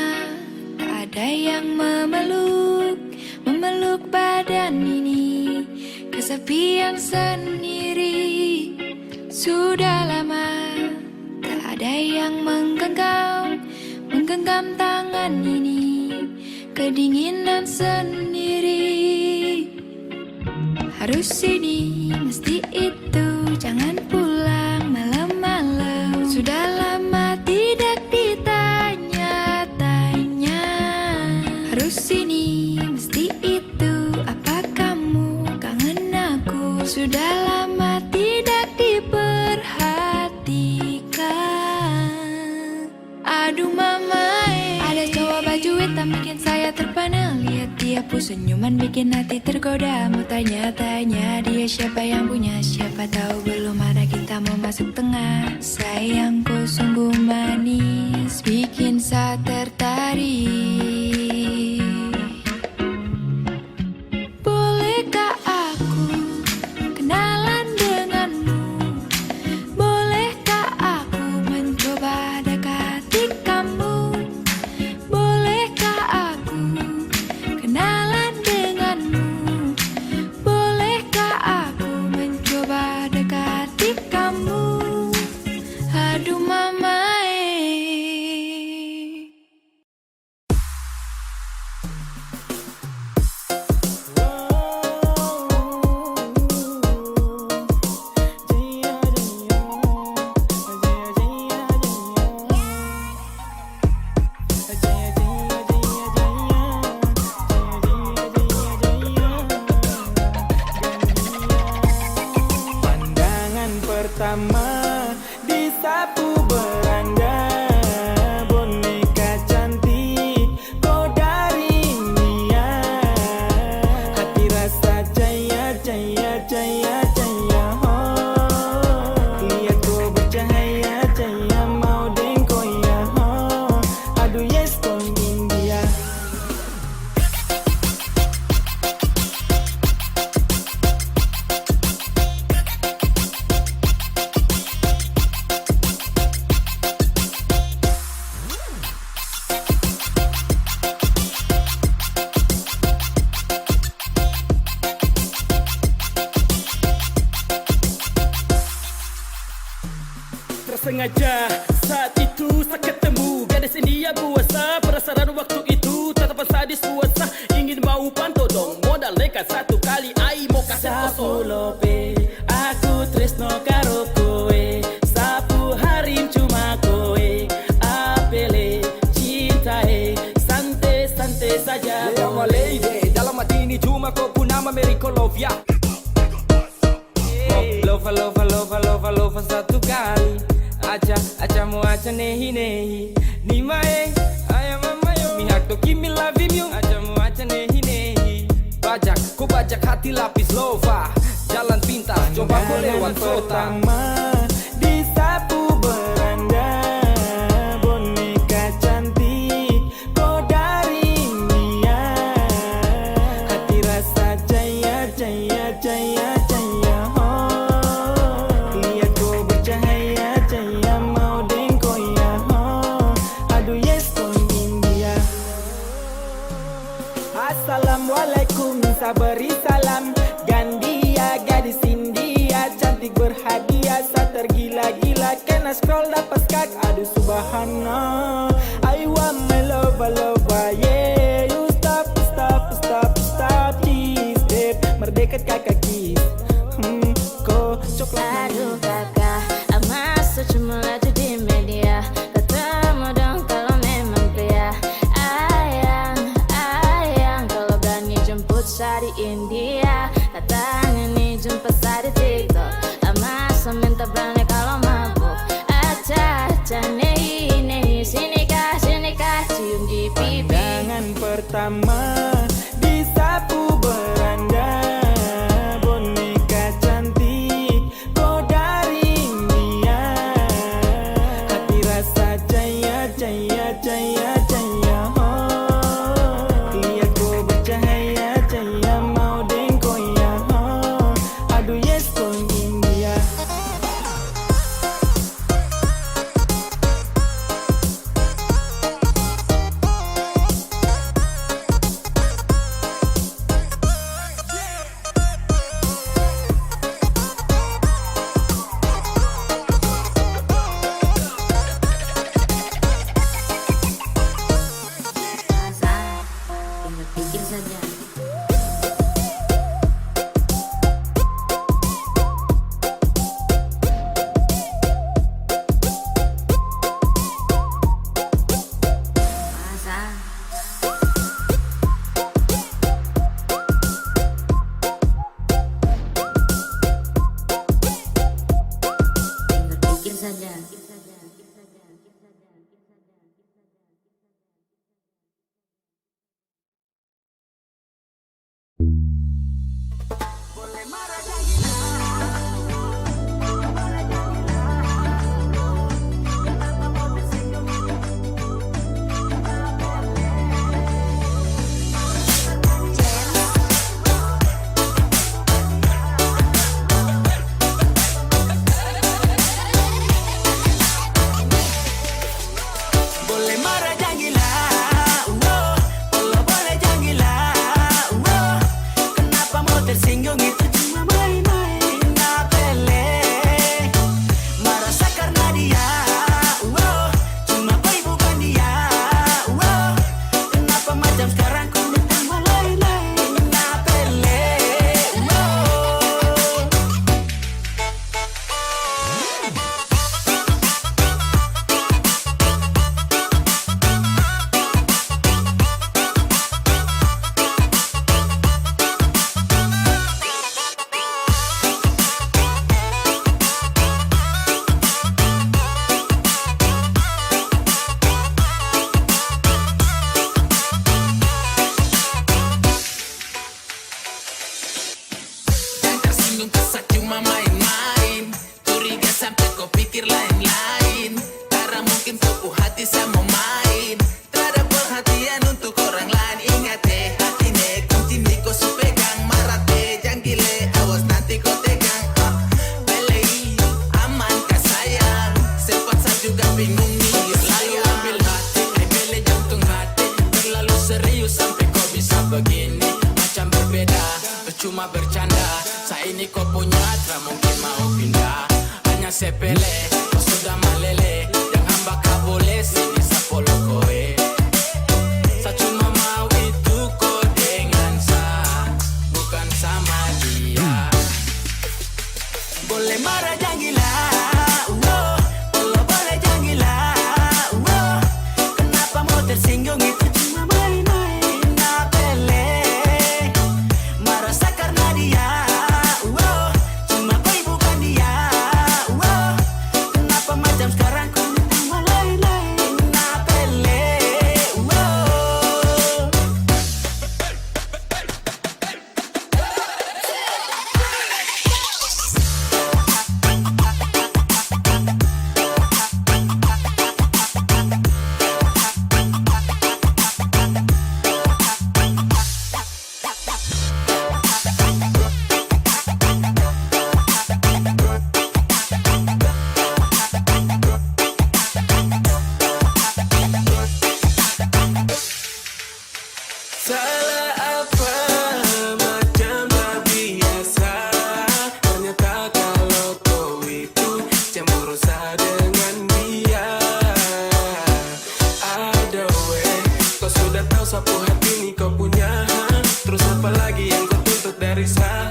tak ada yang memeluk badan ini, kesepian sendiri. Sudah lama tak ada yang menggenggam tangan ini, kedinginan sendiri. Harus ini, mesti itu, jangan pulang malam-malam. Sudah lama tidak ditanya-tanya. Harus ini, mesti itu, apa kamu kangen aku? Sudah lama tidak diperhatikan. Aduh mama, ada cowok baju hitam bikin saya terpana. Lihat dia pun senyuman bikin hati tergoda. Mau tanya-tanya dia siapa yang punya, siapa tahu belum ada kita mau masuk tengah. Sayangku sungguh manis, bikin saya tertarik. Bolehkah aku kenalan denganmu? Bolehkah aku mencoba dekati kamu? Bolehkah aku kenalan denganmu? Bolehkah aku mencoba dekati kamu? Aduh mama, Pandangan pertama disapu beranda, boneka cantik kau dari India. Hati rasa caya, caya, caya, caya, oh. Lihat kau bercahaya, caya mau dengko ya, oh. Aduh yes kau India. Tersengaja saat itu saya ketemu gadis India buasa. Penasaran waktu itu tatapan sadis puasa, ingin mau pantau dong modal nekat satu kali ai mau kasih foto. Lope aku tresno karo kowe, sapu harim cuma kowe, apele cintae santai-santai saja. Lama lady, dalam hati ini cuma kau pun nama Merico Lovia. Lova, lova, lova, lova, lova satu kali. Acha mo acha nehi nehi ni mae ayam mama yo mi hak to kimi love you. Acha mo acha nehi nehi. Ku bajak hati lapis lova, jalan pintas coba ku lewat kota. Disapu beranda, boneka cantik kau dari India. Hati rasa jaya, jaya, jaya, jaya, oh. Lihat kau bercahaya, jaya mau dengko ya, oh. Aduh yes kau India. Assalamualaikum, saya beri salam. Gandia gadis India, cantik berhadiah, saya tergila-gila kena scroll dapat skak. Aduh subhanallah, I want my lover, lover, yeah. You stop, stop, stop, stop, cheese, babe. Merdekat kakak kiss, kau coklat. aduh kakak, masa cuma lihat di media. Ketemu dong kalau memang pria. Ayang, ayang, kalau berani jemput saya di India. lain. Karena mungkin kau hati sama main. Tak ada perhatian untuk orang lain. Ingat hati ne kunci ni kau supegang. Marah jangan gile, awas nanti kau tegang. Bele aman kah sayang. Sempat saya juga bingung nih. Selalu ambil hati, bele jantung hati. Terlalu serius sampai kau bisa begini. Macam berbeda, cuma bercanda. Saya ini kau punya, tak mungkin mau pindah. Hanya sepele, kau sudah malele. Jangan bakal boleh sini sapolo koe. Saya cuma mau itu kau dengan saya, bukan sama dia. Boleh marah jangan gila, kalau boleh jangan gila. Kenapa mau tersinggung itu cuma main-main napele. Merasa karena dia, cuma kau bukan dia. Kenapa macam sekarang kau tambah lain-lain napele. Salah apa macam tak biasa. Ternyata kalau kau itu cemburu dengan dia. Ada kau sudah tahu sapu hati ini kau punya. Terus apa lagi yang kau tuntut dari saya?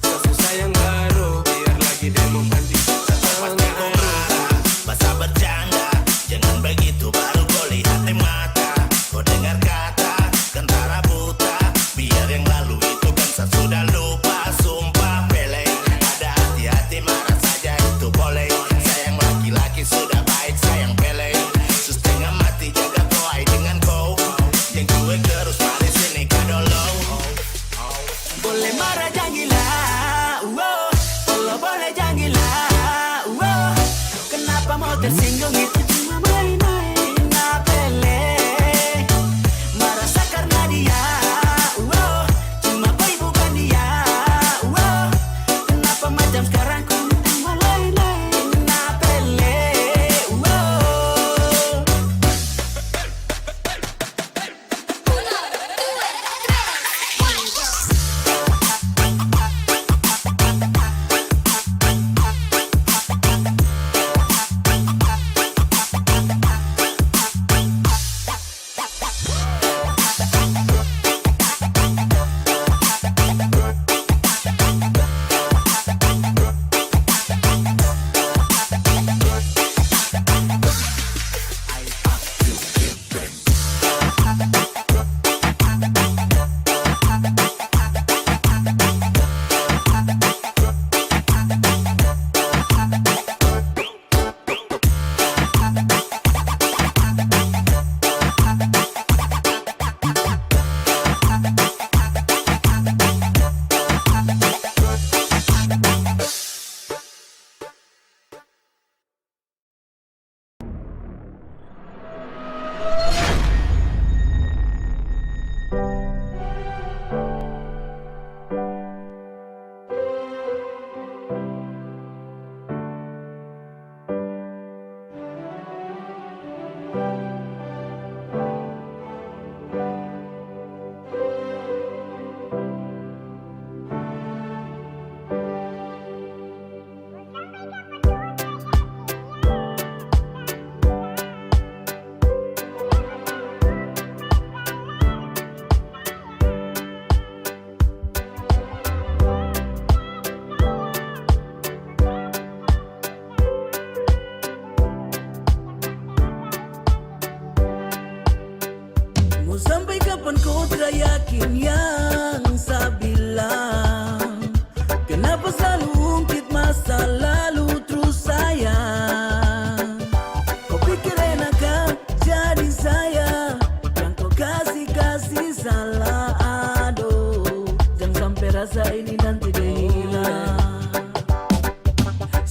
Satu sayang baru biar lagi demo panti. Pasti kau marah, masa bercanda. Jangan begitu baru kau lihat mata. Kau dengar kata kentara buta. Biar yang lalu itu kan saya sudah lupa. Sumpah pele, ada hati-hati marah saja itu boleh. Sayang laki-laki sudah baik sayang pele. Setengah mati jaga kau ai dengan kau. Yang cuek terus manis ini kadolo. Boleh marah jangan gila, kalau boleh jangan gila. Kenapa mau tersinggung itu cuma main-main napele. Merasa karena dia, cuma kau bukan dia. Kenapa macam sekarang kau tambah lain-lain napele.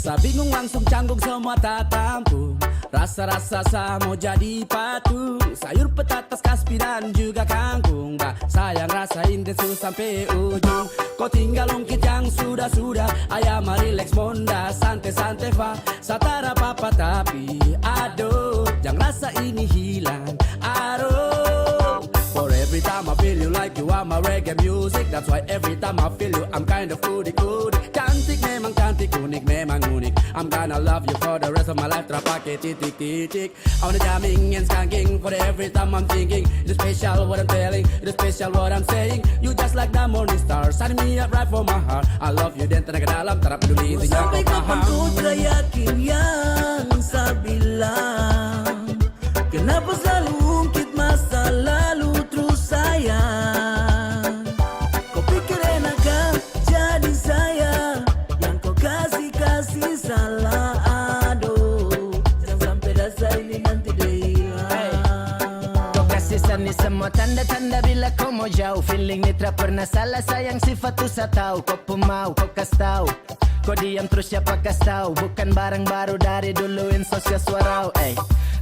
Sa bingung langsung canggung semua tak tampung. Rasa-rasa saya mau jadi patung. Sayur petatas kaspi dan juga kangkung. Bah, sayang rasain desu sampai ujung. Kau tinggal ungkit yang sudah-sudah. Ayam relax monda, santai-santai fa. Satara papa tapi aduh, jangan rasa ini hilang. Aduh, for every time I feel you like you are my reggae music. That's why every time I feel you I'm kind of foodie-foodie. Cantik memang cantik, unik memang unik. I'm gonna love you for the rest of my life. Terpakai titik-titik. I wanna jamming and skanking for every time I'm thinking. It's special what I'm telling, it's special what I'm saying. You just like the morning star, signing me up right for my heart. I love you dan tenaga dalam, tak peduli itu yang kau Sampai kapan paham. ku yakin yang saya bilang? Kenapa selalu ungkit masa lalu terus sayang? Kau pikir enak kan jadi saya yang kau kasih salah. Aduh, jangan sampai rasa ini nanti dia hilang. Kau kasih sani semua tanda-tanda bila kau mau jauh. Feeling ni tak pernah salah, sayang sifat tu saya tahu. Kau pemau, kau kas tahu. Kau diam terus siapa kas tahu. Bukan barang baru dari duluin sosial suarau.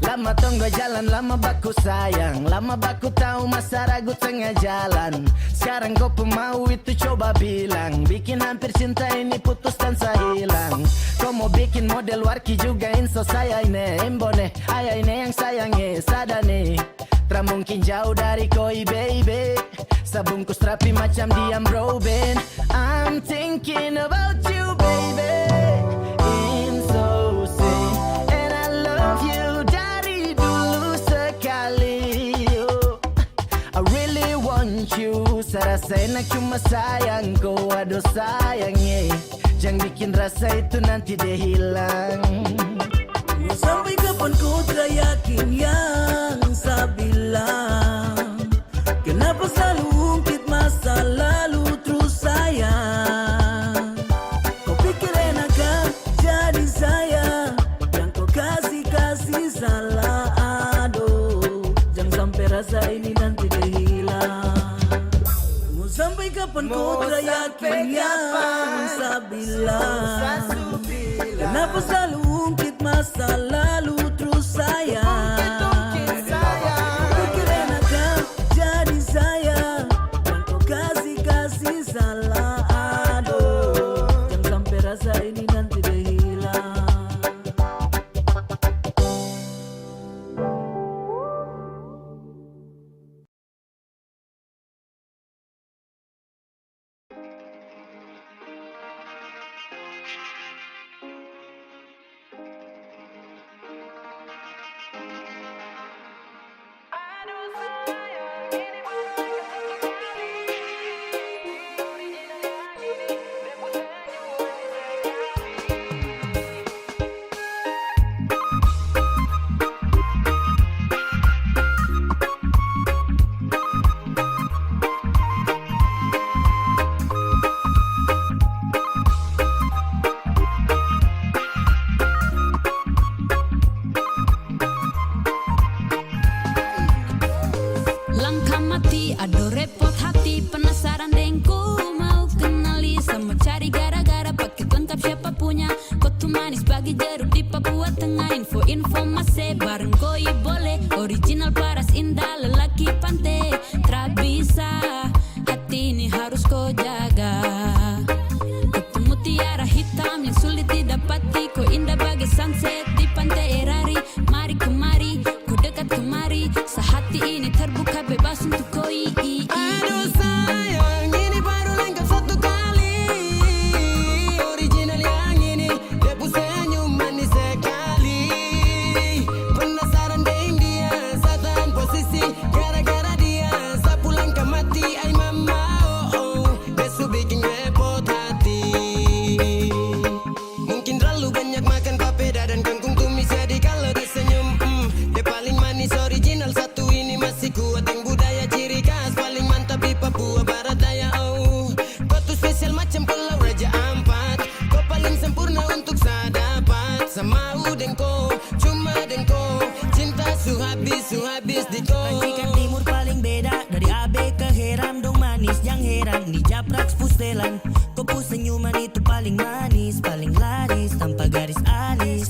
Lama tunggu jalan, lama baku sayang. Lama baku tahu masa ragu tengah jalan. Sekarang kau pemau itu coba bilang. Bikin hampir cinta ini putus dan saya hilang. Kau mau bikin model warki juga inso saya ini. Embone, ayah ini yang sayangi sadane. Tra mungkin jauh dari koi baby. Sabungkus rapi macam diam Robin. I'm thinking about you baby. In so say, and I love you dari dulu sekali. Oh, I really want you. Saya rasa enak cuma sayang kau. Aduh sayangnya, jangan bikin rasa itu nanti dia hilang. Sampai kapan ku yakin yang saya bilang? Kenapa selalu ungkit masa lalu terus sayang? Kau pikir enak kan jadi saya yang kau kasih salah. Aduh, jangan sampai rasa ini nanti dia hilang. Mau sampai kapan ku yakin yang saya bilang? Kenapa selalu ungkit masa lalu terus sayang? Pikir enak kan jadi saya yang kau kasih salah. Aduh, jangan sampai rasa ini nanti dia hilang. Langkah mati, aduh repot hati. Penasaran dengku mau kenali. Sama cari gara-gara pakai lengkap siapa punya. Kau tuh manis bagi jeruk di Papua Tengah. Info masih bareng koi boleh. Original paras indah lelaki pantai. Tra bisa, hati ini harus kau jaga. Kau mutiara hitam yang sulit didapati. Kau indah bagai sunset di pantai Erari. Mari kemari, ku dekat kemari. Sehati ini terbuka bebas untuk koi. Aduh sayang, ini baru lengkap satu kali. Original yang ini, debu senyum manis sekali. Penasaran dengan dia, saya tahan posisi. Gara-gara dia, saya pulang ke mati. Ay mama, oh, desu bikin repot hati. Mungkin terlalu banyak makan papeda dan kangkung tumis. Jadi kalau dia senyum, dia paling manis. Original satu ini masih kuat. Yang budaya ciri khas paling mantap di Papua Barat Daya. Oh, kau tuh spesial macam Pulau Raja Ampat. Kau paling sempurna untuk saya dapat. Sama dengko, cuma dengko. Cinta su habis di kau. Racikan timur paling beda. Dari AB ke Heram dong manis yang heran. Di Japraks Pustelan. Kau senyuman itu paling manis, paling laris tanpa garis alis.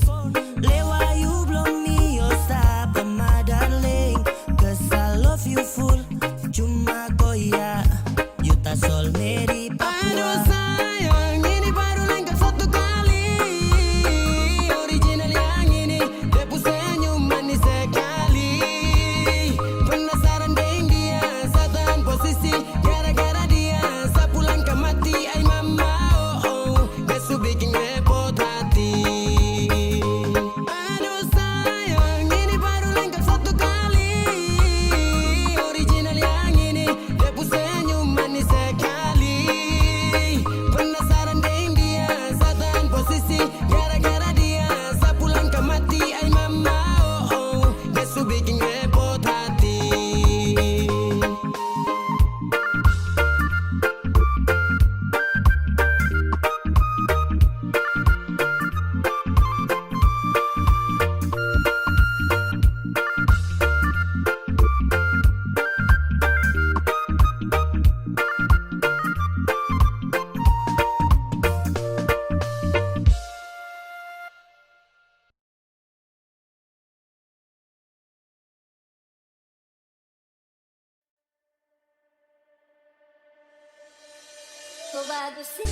bagus sih.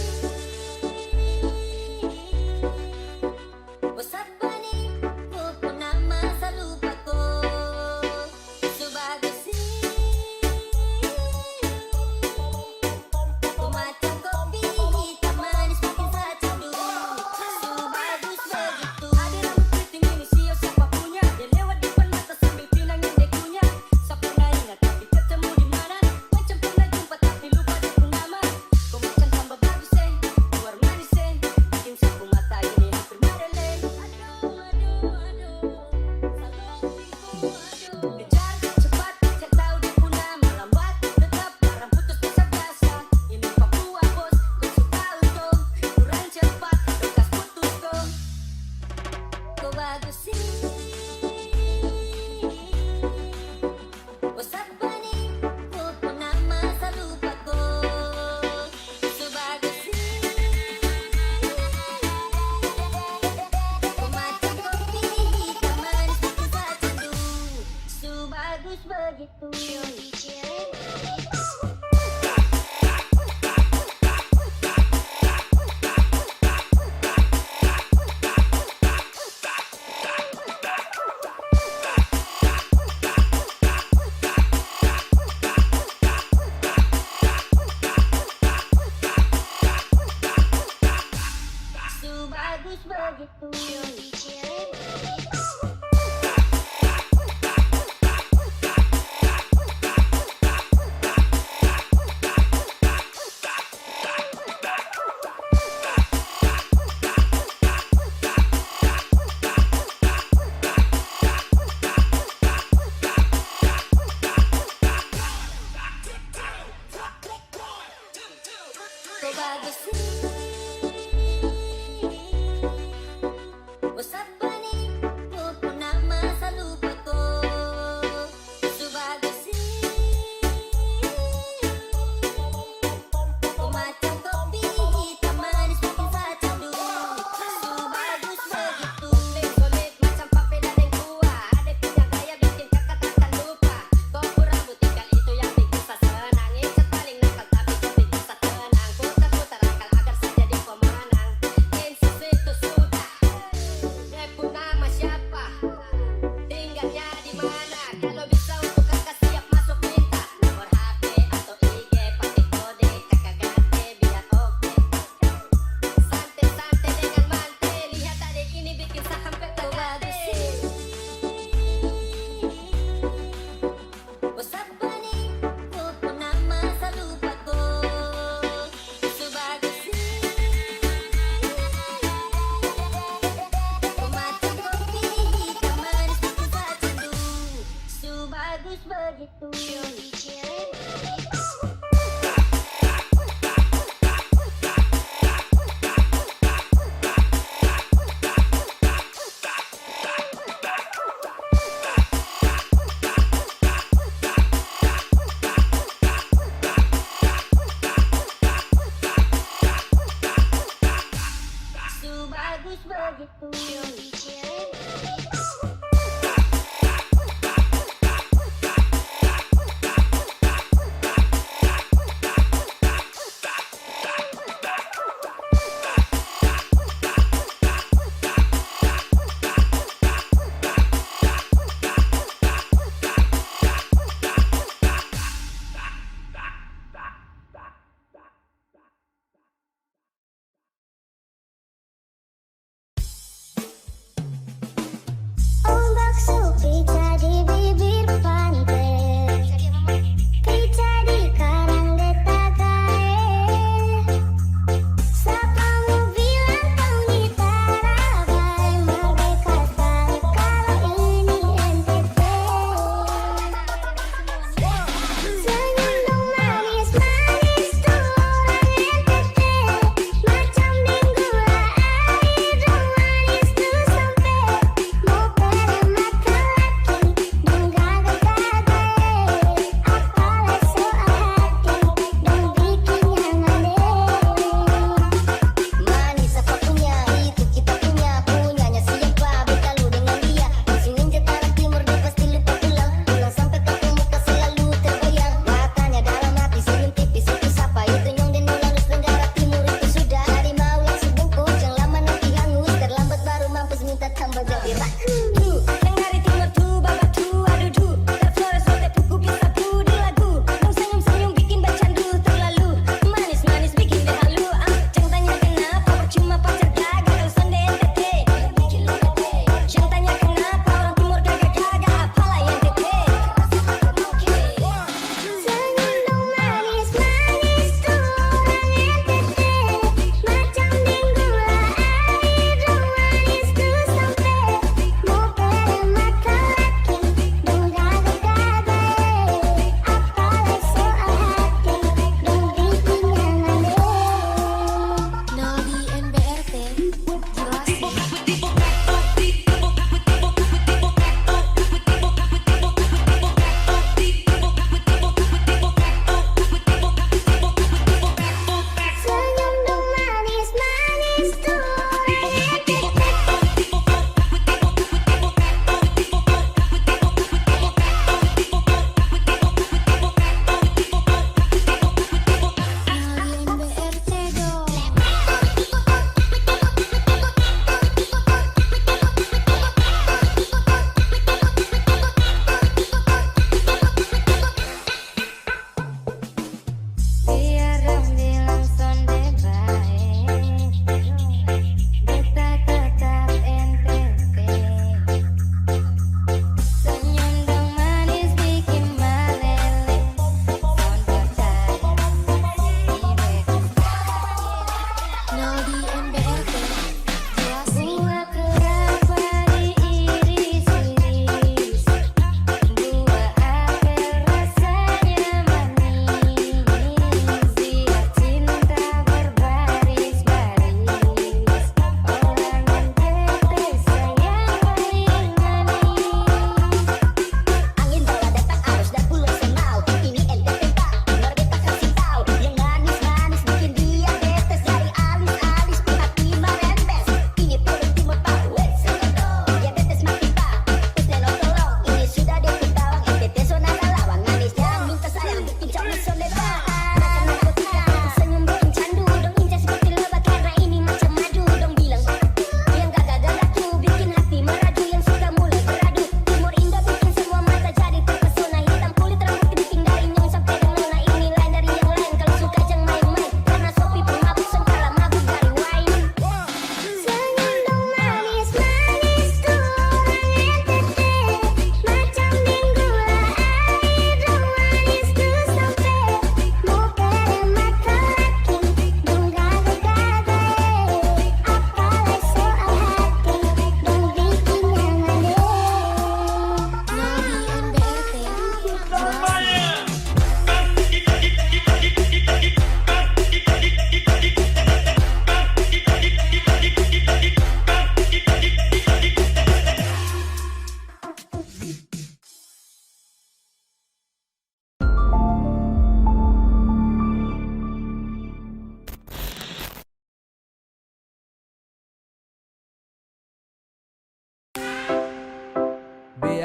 Bos apa nih? Kau pun nama selalu lupa kau. So bagus sih. Kau macam kopi hitam manis bikin saya candu. So bagus begitu. Ada rambut keriting ini siapa siapa punya. Dia lewat depan mata sambil bilangin dekunya. Saya pernah ingat tapi ketemu di mana? Macam pernah jumpa tapi lupa dia pun nama. Kau macam tambah bagus luar manis bikin sapu mata ini hampir mereleh. Kejar cepat, saya tahu dia pun nama. Lambat tetap barang putus biasa-biasa. Ini Papua bos, kau suka dong. Kurang cepat, bekas putus dong. Kau bagus sih. Bos apa nih? Kau pun nama selalu lupa kau. So bagus sih. Kau macam kopi hitam manis bikin saya candu. So bagus begitu. So bagus begitu. Kau bagus sih. Bos apa nih? Kau pun nama selalu lupa kau. So bagus sih. Kau macam kopi hitam manis bikin saya candu. So bagus begitu. Solid macam papeda dan tua. Ada punya gaya bikin kakak takkan lupa. Kau berambut tinggal itu yang bikin saya senang. Incat paling nakal tapi kau bikin saya tenang. Putar-putar akal agar saya jadi pemenang. Kensis itu sudah. Dia pun nama siapa? Tinggalnya di mana? Kalau bisa untuk kakak siap masuk minta nomor HP atau IG, pakai kode kakak ganti biar oke. Santai-santai dengan mantai, lihat adik ini bikin saya hampir terhati. Bos apa nih? Kau pun nama selalu lupa kau. So bagus sih. Kau macam kopi hitam manis bikin saya candu. So bagus begitu. So bagus begitu.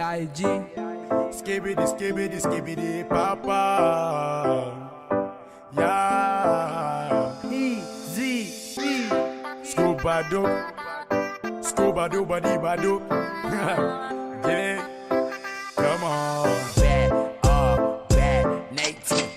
AIG. Skibidi, skibidi, skibidi, papa. Yeah. Easy. Scuba doo. Scuba doo, badi badu. Yeah. Come on. Bad Nate.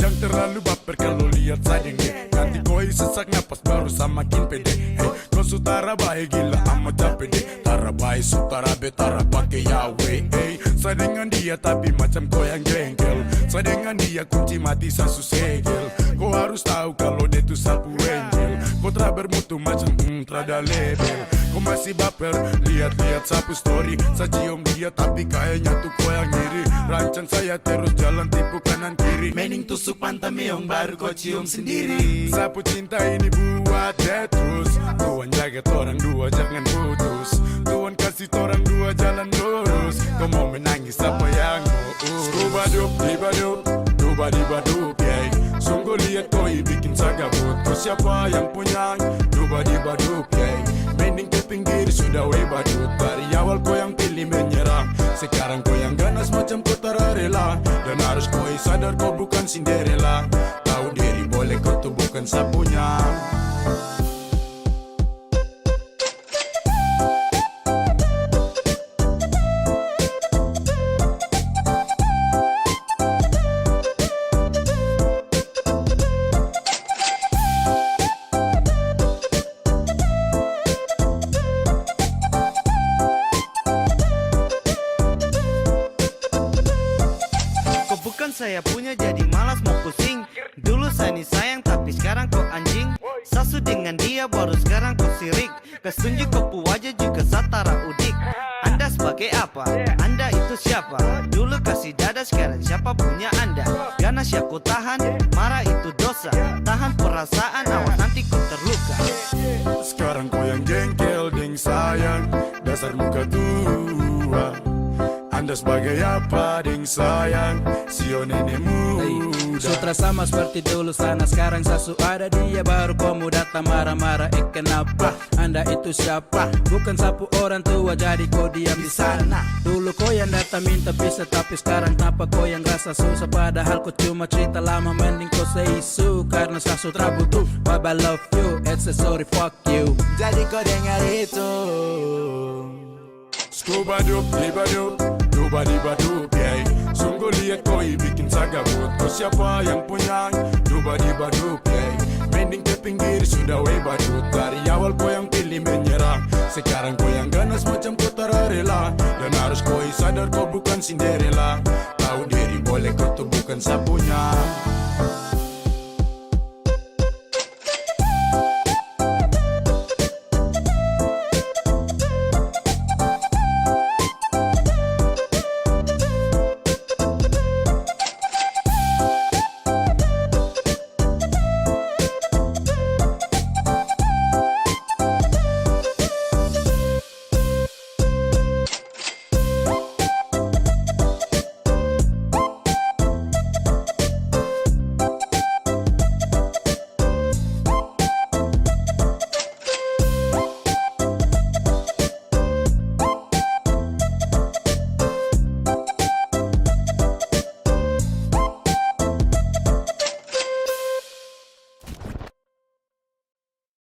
Jangan terlalu baper kalau lihat sayangnya. Nanti koi sesak napas baru semakin pede. Hey, kau sutara baik gila amat capek deh. Tara baik sutara betara pakai yawe. Hey, saya dengan dia tapi macam kau yang jengkel. Saya dengan dia kunci mati sasu segel. Kau harus tahu kalau dia tuh sapu angel. Kau telah bermutu macam terada label. Kau masih baper, lihat-lihat sapu story. Saya cium dia tapi kayaknya tuh kau yang ngiri. Rancang saya terus jalan tipu kanan kiri. Mening tusuk pantat meong baru kau cium sendiri. Sapu cinta ini buat dia terus. Tuhan jaga orang dua jangan putus. Tuhan kasih orang dua jalan lurus. Kau mau menangis apa yang mau? Scuba dup, diba dup, duba diba dup, yeah. Sungguh lihat koi bikin saya gabut. Kau siapa yang punya? Duba diba dup, yeah. Mending ke pinggir sudah badut. Dari awal kau yang pilih menyerah. Sekarang kau yang ganas macam kau rela. Dan harus kau sadar kau bukan Cinderella. Tahu diri boleh kau tuh bukan sapunya. Kau bukan saya punya jadi malas mau pusing. Dulu saya nih sayang tapi sekarang kau anjing. Sasu dengan dia baru sekarang kau sirik. Kesunjuk kau wajah juga satara udik. Anda sebagai apa? Anda itu siapa? Dulu kasih dada sekarang siapa punya Anda? Ganas ya kau tahan, marah itu dosa. Tahan perasaan awas nanti kau terluka. Sekarang kau yang jengkel deng sayang. Dasar muka tua. Anda sebagai apa deng sayang? Sio nenek muda. Sutra sama seperti dulu sana sekarang sasu ada dia baru kamu datang marah-marah kenapa? Anda itu siapa? Bukan sapu orang tua jadi kau diam di sana. Dulu kau yang datang minta pisah tapi sekarang kenapa kau yang rasa susah? Padahal kau cuma cerita lama mending kau say isu. Karena sasu butuh Baba love you, it's a sorry fuck you. Jadi kau dengar itu. Scuba dup, diba dup, duba diba dup, yeah. Sungguh lihat koi bikin saya gabut. Kau siapa yang punya? Duba diba dup, yeah. Mending ke pinggir sudah badut. Dari awal kau yang pilih menyerah. Sekarang kau yang ganas macam kau rela. Dan harus kau sadar kau bukan Cinderella. Tahu diri boleh kau tuh bukan sapunya.